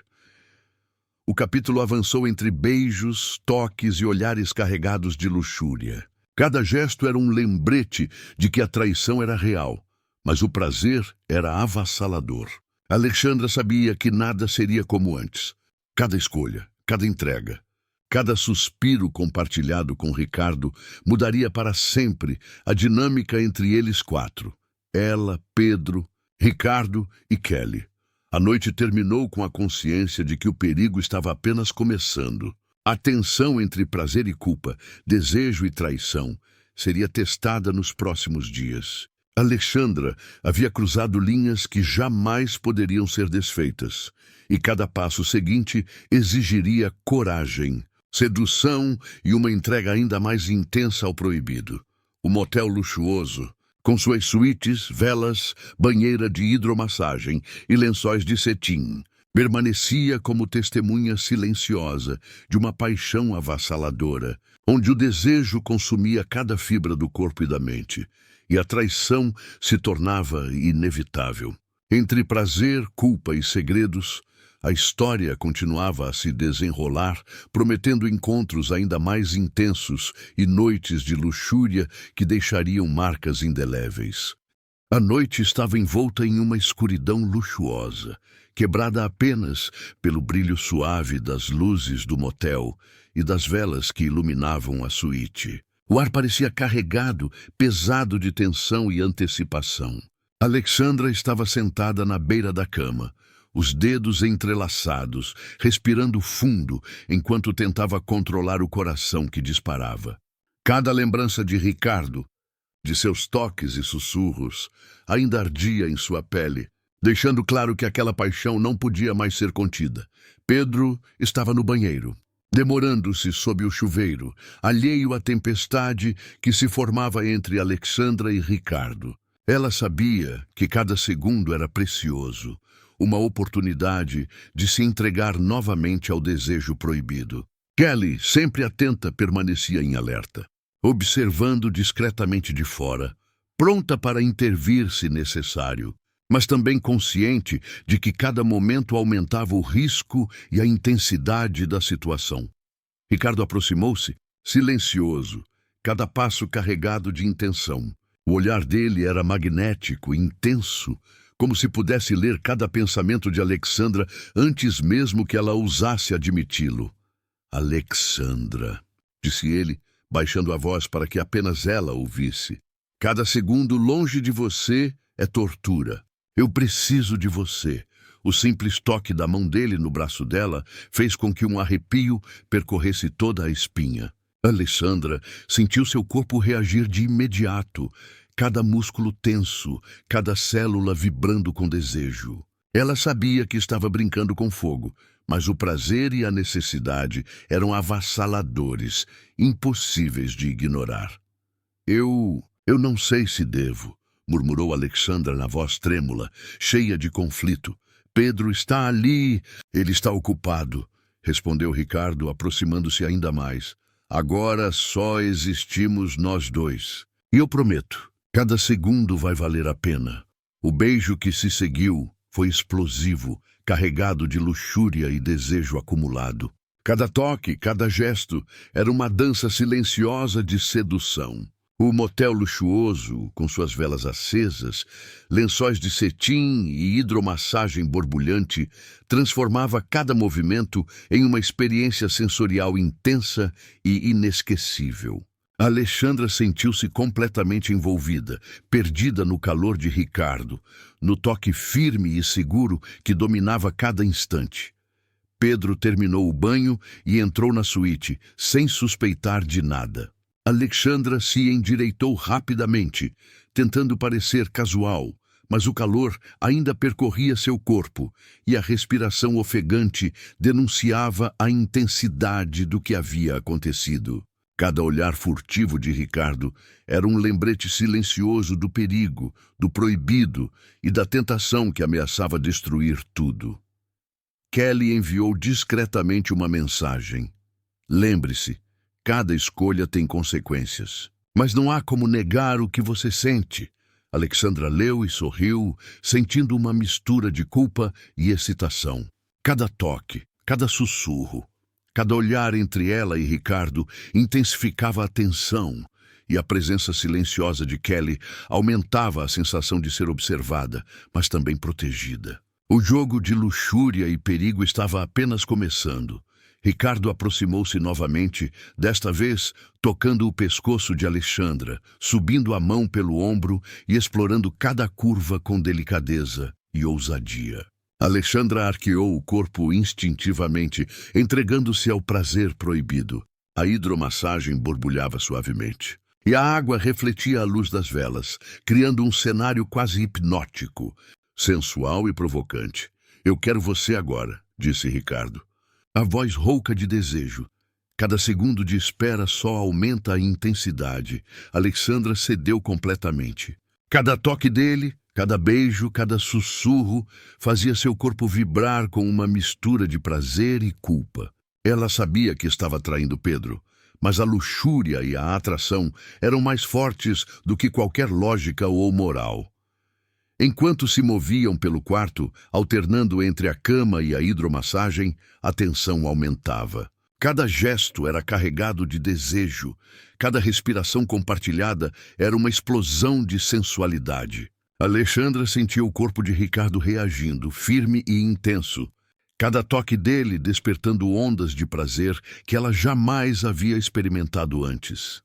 A: O capítulo avançou entre beijos, toques e olhares carregados de luxúria. Cada gesto era um lembrete de que a traição era real, mas o prazer era avassalador. Alexandra sabia que nada seria como antes. Cada escolha, cada entrega, cada suspiro compartilhado com Ricardo mudaria para sempre a dinâmica entre eles quatro. Ela, Pedro, Ricardo e Kelly. A noite terminou com a consciência de que o perigo estava apenas começando. A tensão entre prazer e culpa, desejo e traição, seria testada nos próximos dias. Alexandra havia cruzado linhas que jamais poderiam ser desfeitas, e cada passo seguinte exigiria coragem, sedução e uma entrega ainda mais intensa ao proibido. O motel luxuoso, com suas suítes, velas, banheira de hidromassagem e lençóis de cetim, permanecia como testemunha silenciosa de uma paixão avassaladora, onde o desejo consumia cada fibra do corpo e da mente. e a traição se tornava inevitável. Entre prazer, culpa e segredos, a história continuava a se desenrolar, prometendo encontros ainda mais intensos e noites de luxúria que deixariam marcas indeléveis. A noite estava envolta em uma escuridão luxuosa, quebrada apenas pelo brilho suave das luzes do motel e das velas que iluminavam a suíte. O ar parecia carregado, pesado de tensão e antecipação. Alexandra estava sentada na beira da cama, os dedos entrelaçados, respirando fundo enquanto tentava controlar o coração que disparava. Cada lembrança de Ricardo, de seus toques e sussurros, ainda ardia em sua pele, deixando claro que aquela paixão não podia mais ser contida. Pedro estava no banheiro, demorando-se sob o chuveiro, alheio à tempestade que se formava entre Alexandra e Ricardo. Ela sabia que cada segundo era precioso, uma oportunidade de se entregar novamente ao desejo proibido. Kelly, sempre atenta, permanecia em alerta, observando discretamente de fora, pronta para intervir se necessário, mas também consciente de que cada momento aumentava o risco e a intensidade da situação. Ricardo aproximou-se, silencioso, cada passo carregado de intenção. O olhar dele era magnético, intenso, como se pudesse ler cada pensamento de Alexandra antes mesmo que ela ousasse admiti-lo. Alexandra, disse ele, baixando a voz para que apenas ela ouvisse. Cada segundo longe de você é tortura. Eu preciso de você. O simples toque da mão dele no braço dela fez com que um arrepio percorresse toda a espinha. Alexandra sentiu seu corpo reagir de imediato, cada músculo tenso, cada célula vibrando com desejo. Ela sabia que estava brincando com fogo, mas o prazer e a necessidade eram avassaladores, impossíveis de ignorar. Eu não sei se devo, murmurou Alexandra na voz trêmula, cheia de conflito. Pedro está ali. Ele está ocupado, respondeu Ricardo, aproximando-se ainda mais. Agora só existimos nós dois. E eu prometo, cada segundo vai valer a pena. O beijo que se seguiu foi explosivo, carregado de luxúria e desejo acumulado. Cada toque, cada gesto, era uma dança silenciosa de sedução. O motel luxuoso, com suas velas acesas, lençóis de cetim e hidromassagem borbulhante, transformava cada movimento em uma experiência sensorial intensa e inesquecível. Alexandra sentiu-se completamente envolvida, perdida no calor de Ricardo, no toque firme e seguro que dominava cada instante. Pedro terminou o banho e entrou na suíte, sem suspeitar de nada. Alexandra se endireitou rapidamente, tentando parecer casual, mas o calor ainda percorria seu corpo e a respiração ofegante denunciava a intensidade do que havia acontecido. Cada olhar furtivo de Ricardo era um lembrete silencioso do perigo, do proibido e da tentação que ameaçava destruir tudo. Kelly enviou discretamente uma mensagem. Lembre-se, cada escolha tem consequências. Mas não há como negar o que você sente. Alexandra leu e sorriu, sentindo uma mistura de culpa e excitação. Cada toque, cada sussurro, cada olhar entre ela e Ricardo intensificava a tensão, e a presença silenciosa de Kelly aumentava a sensação de ser observada, mas também protegida. O jogo de luxúria e perigo estava apenas começando. Ricardo aproximou-se novamente, desta vez tocando o pescoço de Alexandra, subindo a mão pelo ombro e explorando cada curva com delicadeza e ousadia. Alexandra arqueou o corpo instintivamente, entregando-se ao prazer proibido. A hidromassagem borbulhava suavemente, e a água refletia a luz das velas, criando um cenário quase hipnótico, sensual e provocante. Eu quero você agora, disse Ricardo. A voz rouca de desejo. Cada segundo de espera só aumenta a intensidade. Alexandra cedeu completamente. Cada toque dele, cada beijo, cada sussurro fazia seu corpo vibrar com uma mistura de prazer e culpa. Ela sabia que estava traindo Pedro, mas a luxúria e a atração eram mais fortes do que qualquer lógica ou moral. Enquanto se moviam pelo quarto, alternando entre a cama e a hidromassagem, a tensão aumentava. Cada gesto era carregado de desejo, cada respiração compartilhada era uma explosão de sensualidade. Alexandra sentia o corpo de Ricardo reagindo, firme e intenso, cada toque dele despertando ondas de prazer que ela jamais havia experimentado antes.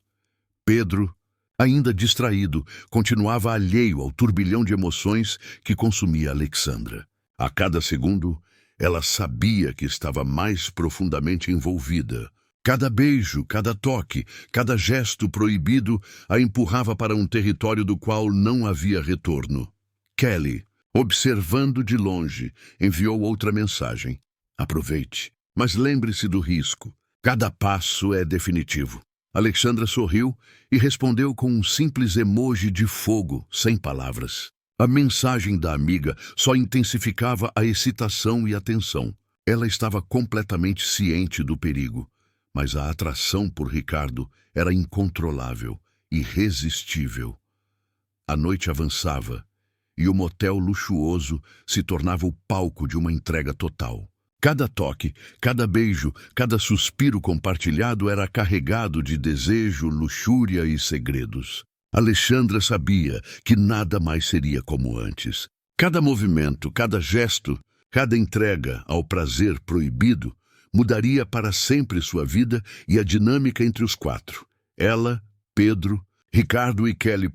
A: Pedro, ainda distraído, continuava alheio ao turbilhão de emoções que consumia Alexandra. A cada segundo, ela sabia que estava mais profundamente envolvida. Cada beijo, cada toque, cada gesto proibido a empurrava para um território do qual não havia retorno. Kelly, observando de longe, enviou outra mensagem. Aproveite, mas lembre-se do risco. Cada passo é definitivo. Alexandra sorriu e respondeu com um simples emoji de fogo, sem palavras. A mensagem da amiga só intensificava a excitação e a tensão. Ela estava completamente ciente do perigo, mas a atração por Ricardo era incontrolável, irresistível. A noite avançava e o motel luxuoso se tornava o palco de uma entrega total. Cada toque, cada beijo, cada suspiro compartilhado era carregado de desejo, luxúria e segredos. Alexandra sabia que nada mais seria como antes. Cada movimento, cada gesto, cada entrega ao prazer proibido mudaria para sempre sua vida e a dinâmica entre os quatro. Ela, Pedro, Ricardo e Kelly.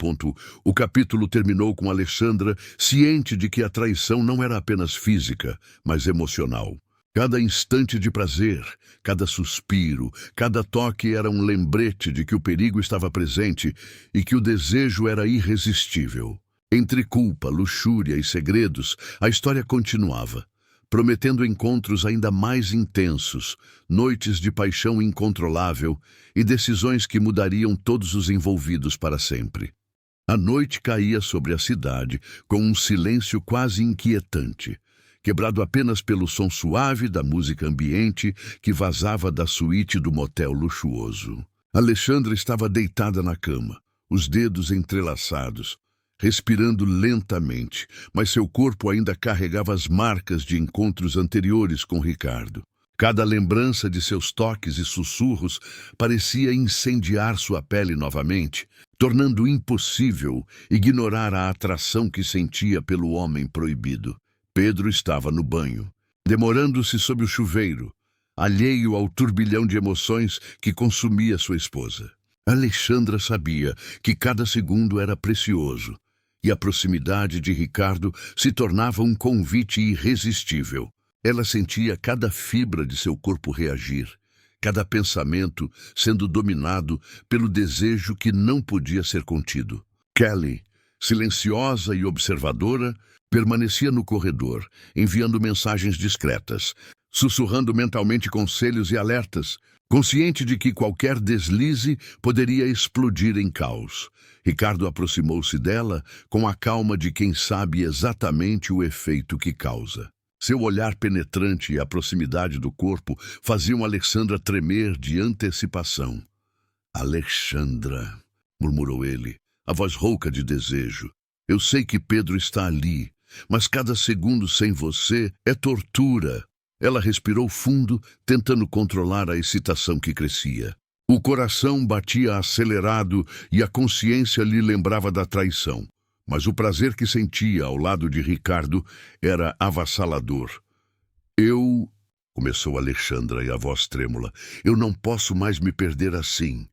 A: O capítulo terminou com Alexandra ciente de que a traição não era apenas física, mas emocional. Cada instante de prazer, cada suspiro, cada toque era um lembrete de que o perigo estava presente e que o desejo era irresistível. Entre culpa, luxúria e segredos, a história continuava, prometendo encontros ainda mais intensos, noites de paixão incontrolável e decisões que mudariam todos os envolvidos para sempre. A noite caía sobre a cidade com um silêncio quase inquietante, quebrado apenas pelo som suave da música ambiente que vazava da suíte do motel luxuoso. Alexandra estava deitada na cama, os dedos entrelaçados, respirando lentamente, mas seu corpo ainda carregava as marcas de encontros anteriores com Ricardo. Cada lembrança de seus toques e sussurros parecia incendiar sua pele novamente, tornando impossível ignorar a atração que sentia pelo homem proibido. Pedro estava no banho, demorando-se sob o chuveiro, alheio ao turbilhão de emoções que consumia sua esposa. Alexandra sabia que cada segundo era precioso, e a proximidade de Ricardo se tornava um convite irresistível. Ela sentia cada fibra de seu corpo reagir, cada pensamento sendo dominado pelo desejo que não podia ser contido. Kelly, silenciosa e observadora, permanecia no corredor, enviando mensagens discretas, sussurrando mentalmente conselhos e alertas, consciente de que qualquer deslize poderia explodir em caos. Ricardo aproximou-se dela com a calma de quem sabe exatamente o efeito que causa. Seu olhar penetrante e a proximidade do corpo faziam Alexandra tremer de antecipação. "Alexandra", murmurou ele, a voz rouca de desejo. "Eu sei que Pedro está ali, mas cada segundo sem você é tortura." Ela respirou fundo, tentando controlar a excitação que crescia. O coração batia acelerado e a consciência lhe lembrava da traição. Mas o prazer que sentia ao lado de Ricardo era avassalador. Começou Alexandra e a voz trêmula. "Eu não posso mais me perder assim."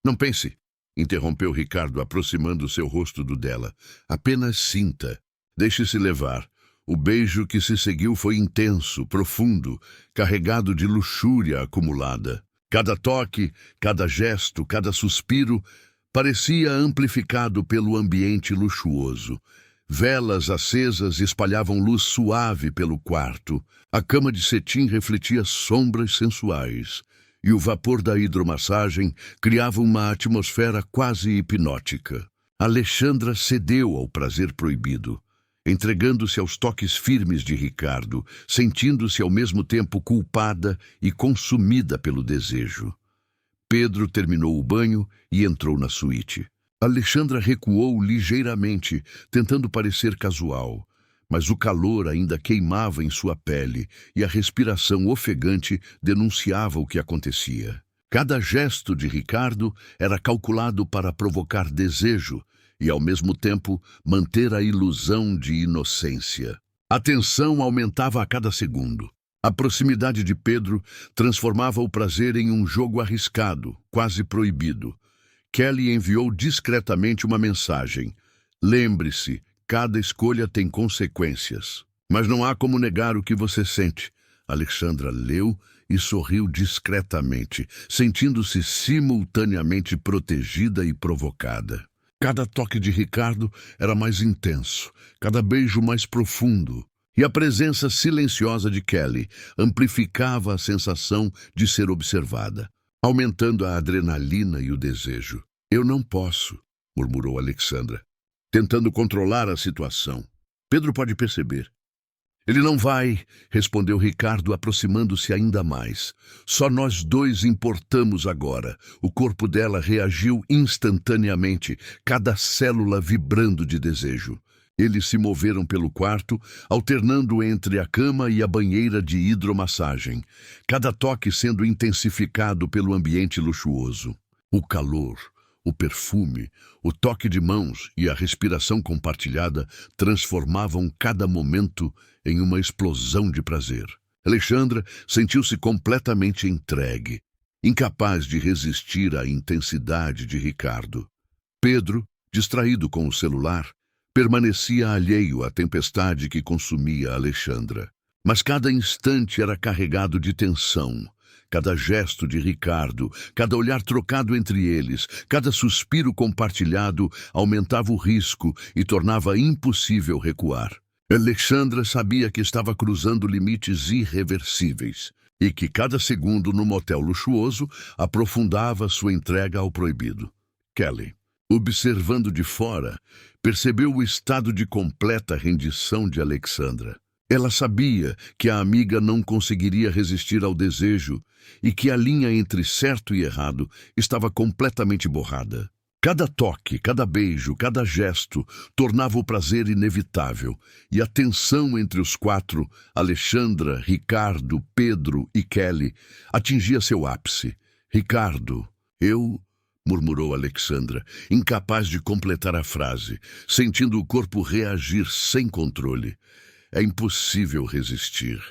A: "Não pense", interrompeu Ricardo, aproximando seu rosto do dela. "Apenas sinta. Deixe-se levar." O beijo que se seguiu foi intenso, profundo, carregado de luxúria acumulada. Cada toque, cada gesto, cada suspiro parecia amplificado pelo ambiente luxuoso. Velas acesas espalhavam luz suave pelo quarto. A cama de cetim refletia sombras sensuais. E o vapor da hidromassagem criava uma atmosfera quase hipnótica. Alexandra cedeu ao prazer proibido, entregando-se aos toques firmes de Ricardo, sentindo-se ao mesmo tempo culpada e consumida pelo desejo. Pedro terminou o banho e entrou na suíte. Alexandra recuou ligeiramente, tentando parecer casual, mas o calor ainda queimava em sua pele e a respiração ofegante denunciava o que acontecia. Cada gesto de Ricardo era calculado para provocar desejo e, ao mesmo tempo, manter a ilusão de inocência. A tensão aumentava a cada segundo. A proximidade de Pedro transformava o prazer em um jogo arriscado, quase proibido. Kelly enviou discretamente uma mensagem. Lembre-se, cada escolha tem consequências. Mas não há como negar o que você sente. Alexandra leu e sorriu discretamente, sentindo-se simultaneamente protegida e provocada. Cada toque de Ricardo era mais intenso, cada beijo mais profundo. E a presença silenciosa de Kelly amplificava a sensação de ser observada, aumentando a adrenalina e o desejo. Eu não posso, murmurou Alexandra, tentando controlar a situação. Pedro pode perceber. Ele não vai, respondeu Ricardo, aproximando-se ainda mais. Só nós dois importamos agora. O corpo dela reagiu instantaneamente, cada célula vibrando de desejo. Eles se moveram pelo quarto, alternando entre a cama e a banheira de hidromassagem, cada toque sendo intensificado pelo ambiente luxuoso. O calor, o perfume, o toque de mãos e a respiração compartilhada transformavam cada momento em uma explosão de prazer. Alexandra sentiu-se completamente entregue, incapaz de resistir à intensidade de Ricardo. Pedro, distraído com o celular, permanecia alheio à tempestade que consumia Alexandra. Mas cada instante era carregado de tensão. Cada gesto de Ricardo, cada olhar trocado entre eles, cada suspiro compartilhado aumentava o risco e tornava impossível recuar. Alexandra sabia que estava cruzando limites irreversíveis e que cada segundo no motel luxuoso aprofundava sua entrega ao proibido. Kelly, observando de fora, percebeu o estado de completa rendição de Alexandra. Ela sabia que a amiga não conseguiria resistir ao desejo e que a linha entre certo e errado estava completamente borrada. Cada toque, cada beijo, cada gesto tornava o prazer inevitável, e a tensão entre os quatro, Alexandra, Ricardo, Pedro e Kelly, atingia seu ápice. Ricardo, murmurou Alexandra, incapaz de completar a frase, sentindo o corpo reagir sem controle. É impossível resistir.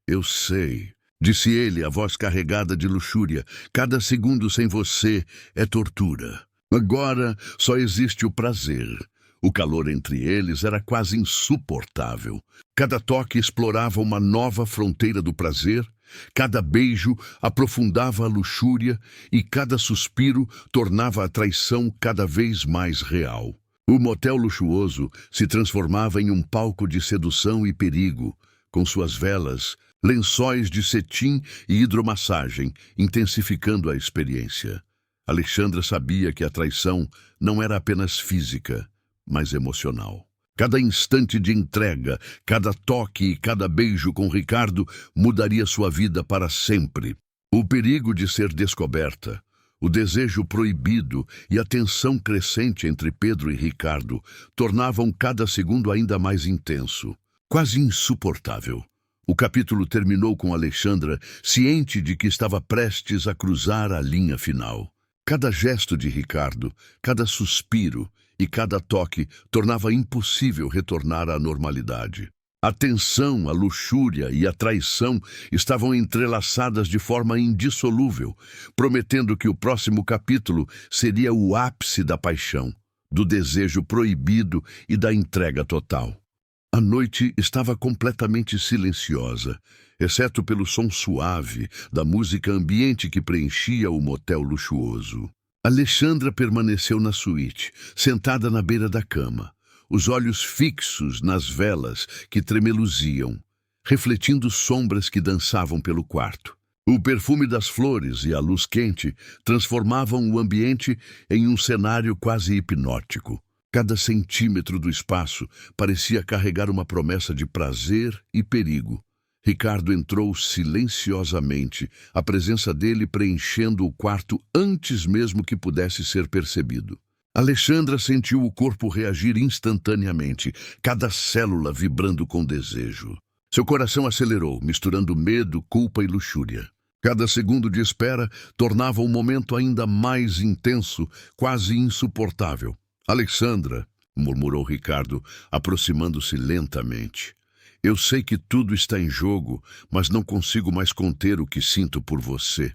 A: Eu sei, disse ele, a voz carregada de luxúria. Cada segundo sem você é tortura. Agora só existe o prazer. O calor entre eles era quase insuportável. Cada toque explorava uma nova fronteira do prazer, cada beijo aprofundava a luxúria e cada suspiro tornava a traição cada vez mais real. O motel luxuoso se transformava em um palco de sedução e perigo, com suas velas, lençóis de cetim e hidromassagem, intensificando a experiência. Alexandra sabia que a traição não era apenas física, mas emocional. Cada instante de entrega, cada toque e cada beijo com Ricardo mudaria sua vida para sempre. O perigo de ser descoberta, o desejo proibido e a tensão crescente entre Pedro e Ricardo tornavam cada segundo ainda mais intenso, quase insuportável. O capítulo terminou com Alexandra ciente de que estava prestes a cruzar a linha final. Cada gesto de Ricardo, cada suspiro e cada toque tornava impossível retornar à normalidade. A tensão, a luxúria e a traição estavam entrelaçadas de forma indissolúvel, prometendo que o próximo capítulo seria o ápice da paixão, do desejo proibido e da entrega total. A noite estava completamente silenciosa, exceto pelo som suave da música ambiente que preenchia o motel luxuoso. Alexandra permaneceu na suíte, sentada na beira da cama, os olhos fixos nas velas que tremeluziam, refletindo sombras que dançavam pelo quarto. O perfume das flores e a luz quente transformavam o ambiente em um cenário quase hipnótico. Cada centímetro do espaço parecia carregar uma promessa de prazer e perigo, Ricardo entrou silenciosamente, a presença dele preenchendo o quarto antes mesmo que pudesse ser percebido. Alexandra sentiu o corpo reagir instantaneamente, cada célula vibrando com desejo. Seu coração acelerou, misturando medo, culpa e luxúria. Cada segundo de espera tornava o momento ainda mais intenso, quase insuportável. Alexandra, murmurou Ricardo, aproximando-se lentamente. Eu sei que tudo está em jogo, mas não consigo mais conter o que sinto por você.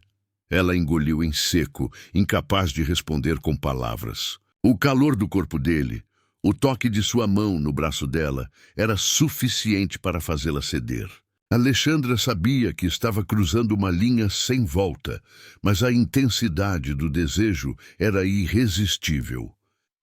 A: Ela engoliu em seco, incapaz de responder com palavras. O calor do corpo dele, o toque de sua mão no braço dela, era suficiente para fazê-la ceder. Alexandra sabia que estava cruzando uma linha sem volta, mas a intensidade do desejo era irresistível.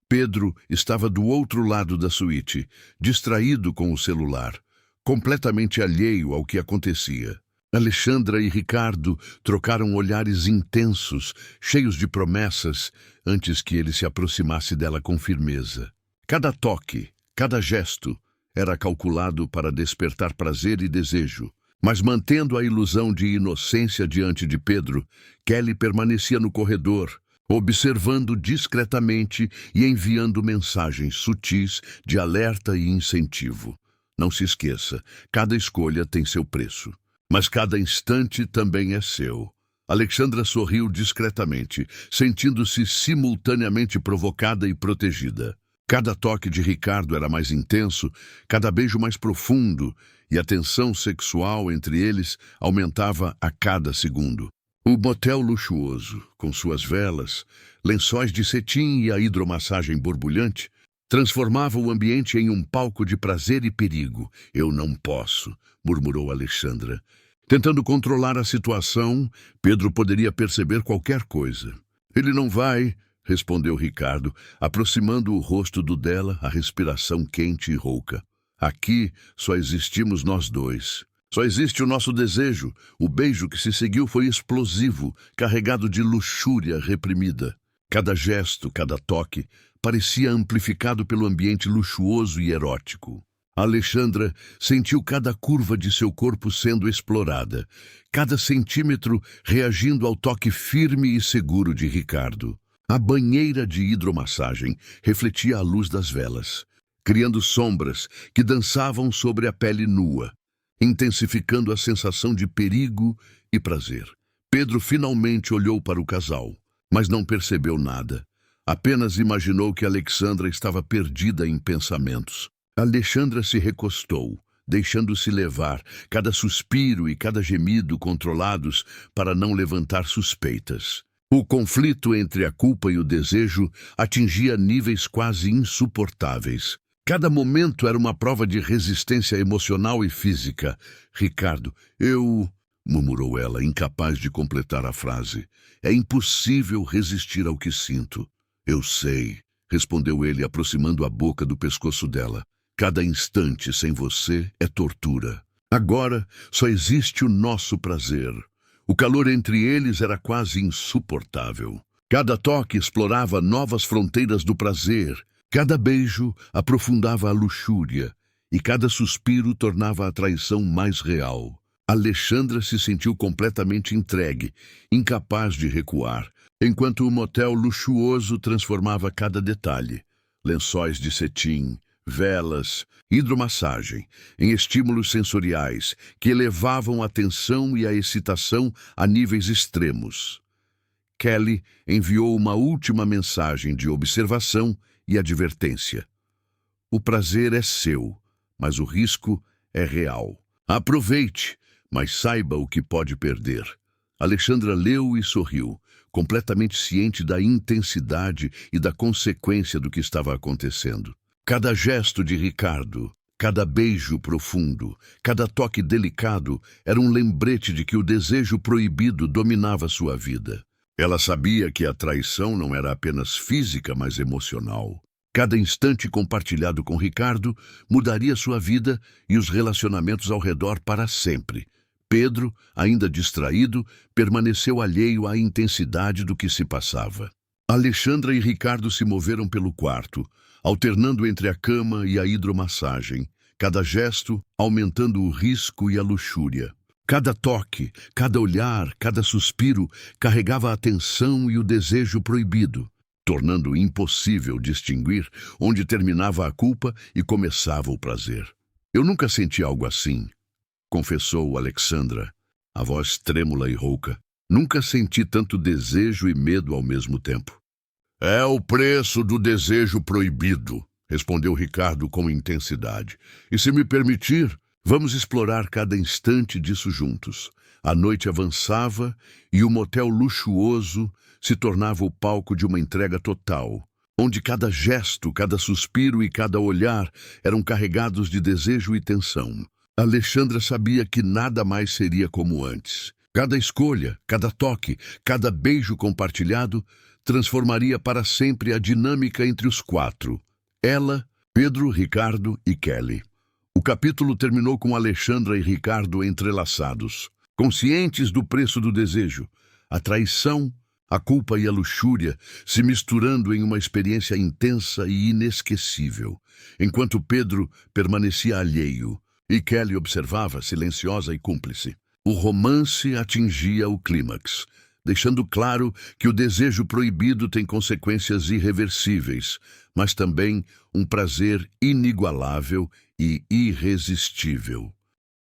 A: Pedro estava do outro lado da suíte, distraído com o celular, completamente alheio ao que acontecia. Alexandra e Ricardo trocaram olhares intensos, cheios de promessas, antes que ele se aproximasse dela com firmeza. Cada toque, cada gesto, era calculado para despertar prazer e desejo. Mas mantendo a ilusão de inocência diante de Pedro, Kelly permanecia no corredor, observando discretamente e enviando mensagens sutis de alerta e incentivo. Não se esqueça, cada escolha tem seu preço. Mas cada instante também é seu. Alexandra sorriu discretamente, sentindo-se simultaneamente provocada e protegida. Cada toque de Ricardo era mais intenso, cada beijo mais profundo, e a tensão sexual entre eles aumentava a cada segundo. O motel luxuoso, com suas velas, lençóis de cetim e a hidromassagem borbulhante, transformava o ambiente em um palco de prazer e perigo. Eu não posso, murmurou Alexandra. Tentando controlar a situação, Pedro poderia perceber qualquer coisa. Ele não vai, respondeu Ricardo, aproximando o rosto do dela, a respiração quente e rouca. Aqui só existimos nós dois. Só existe o nosso desejo. O beijo que se seguiu foi explosivo, carregado de luxúria reprimida. Cada gesto, cada toque, parecia amplificado pelo ambiente luxuoso e erótico. Alexandra sentiu cada curva de seu corpo sendo explorada, cada centímetro reagindo ao toque firme e seguro de Ricardo. A banheira de hidromassagem refletia a luz das velas, criando sombras que dançavam sobre a pele nua, intensificando a sensação de perigo e prazer. Pedro finalmente olhou para o casal, mas não percebeu nada. Apenas imaginou que Alexandra estava perdida em pensamentos. Alexandra se recostou, deixando-se levar, cada suspiro e cada gemido controlados para não levantar suspeitas. O conflito entre a culpa e o desejo atingia níveis quase insuportáveis. Cada momento era uma prova de resistência emocional e física. Ricardo, murmurou ela, incapaz de completar a frase. É impossível resistir ao que sinto. Eu sei, respondeu ele, aproximando a boca do pescoço dela. Cada instante sem você é tortura. Agora só existe o nosso prazer. O calor entre eles era quase insuportável. Cada toque explorava novas fronteiras do prazer. Cada beijo aprofundava a luxúria. E cada suspiro tornava a traição mais real. Alexandra se sentiu completamente entregue, incapaz de recuar, enquanto o motel luxuoso transformava cada detalhe. Lençóis de cetim, velas, hidromassagem, em estímulos sensoriais que elevavam a tensão e a excitação a níveis extremos. Kelly enviou uma última mensagem de observação e advertência. O prazer é seu, mas o risco é real. Aproveite, mas saiba o que pode perder. Alexandra leu e sorriu, completamente ciente da intensidade e da consequência do que estava acontecendo. Cada gesto de Ricardo, cada beijo profundo, cada toque delicado era um lembrete de que o desejo proibido dominava sua vida. Ela sabia que a traição não era apenas física, mas emocional. Cada instante compartilhado com Ricardo mudaria sua vida e os relacionamentos ao redor para sempre. Pedro, ainda distraído, permaneceu alheio à intensidade do que se passava. Alexandra e Ricardo se moveram pelo quarto, alternando entre a cama e a hidromassagem, cada gesto aumentando o risco e a luxúria. Cada toque, cada olhar, cada suspiro carregava a tensão e o desejo proibido, tornando impossível distinguir onde terminava a culpa e começava o prazer. Eu nunca senti algo assim, confessou Alexandra, a voz trêmula e rouca. Nunca senti tanto desejo e medo ao mesmo tempo. É o preço do desejo proibido, respondeu Ricardo com intensidade. E se me permitir, vamos explorar cada instante disso juntos. A noite avançava e o motel luxuoso se tornava o palco de uma entrega total, onde cada gesto, cada suspiro e cada olhar eram carregados de desejo e tensão. Alexandra sabia que nada mais seria como antes. Cada escolha, cada toque, cada beijo compartilhado transformaria para sempre a dinâmica entre os quatro. Ela, Pedro, Ricardo e Kelly. O capítulo terminou com Alexandra e Ricardo entrelaçados, conscientes do preço do desejo, a traição, a culpa e a luxúria se misturando em uma experiência intensa e inesquecível, enquanto Pedro permanecia alheio e Kelly observava, silenciosa e cúmplice. O romance atingia o clímax, deixando claro que o desejo proibido tem consequências irreversíveis, mas também um prazer inigualável e irresistível.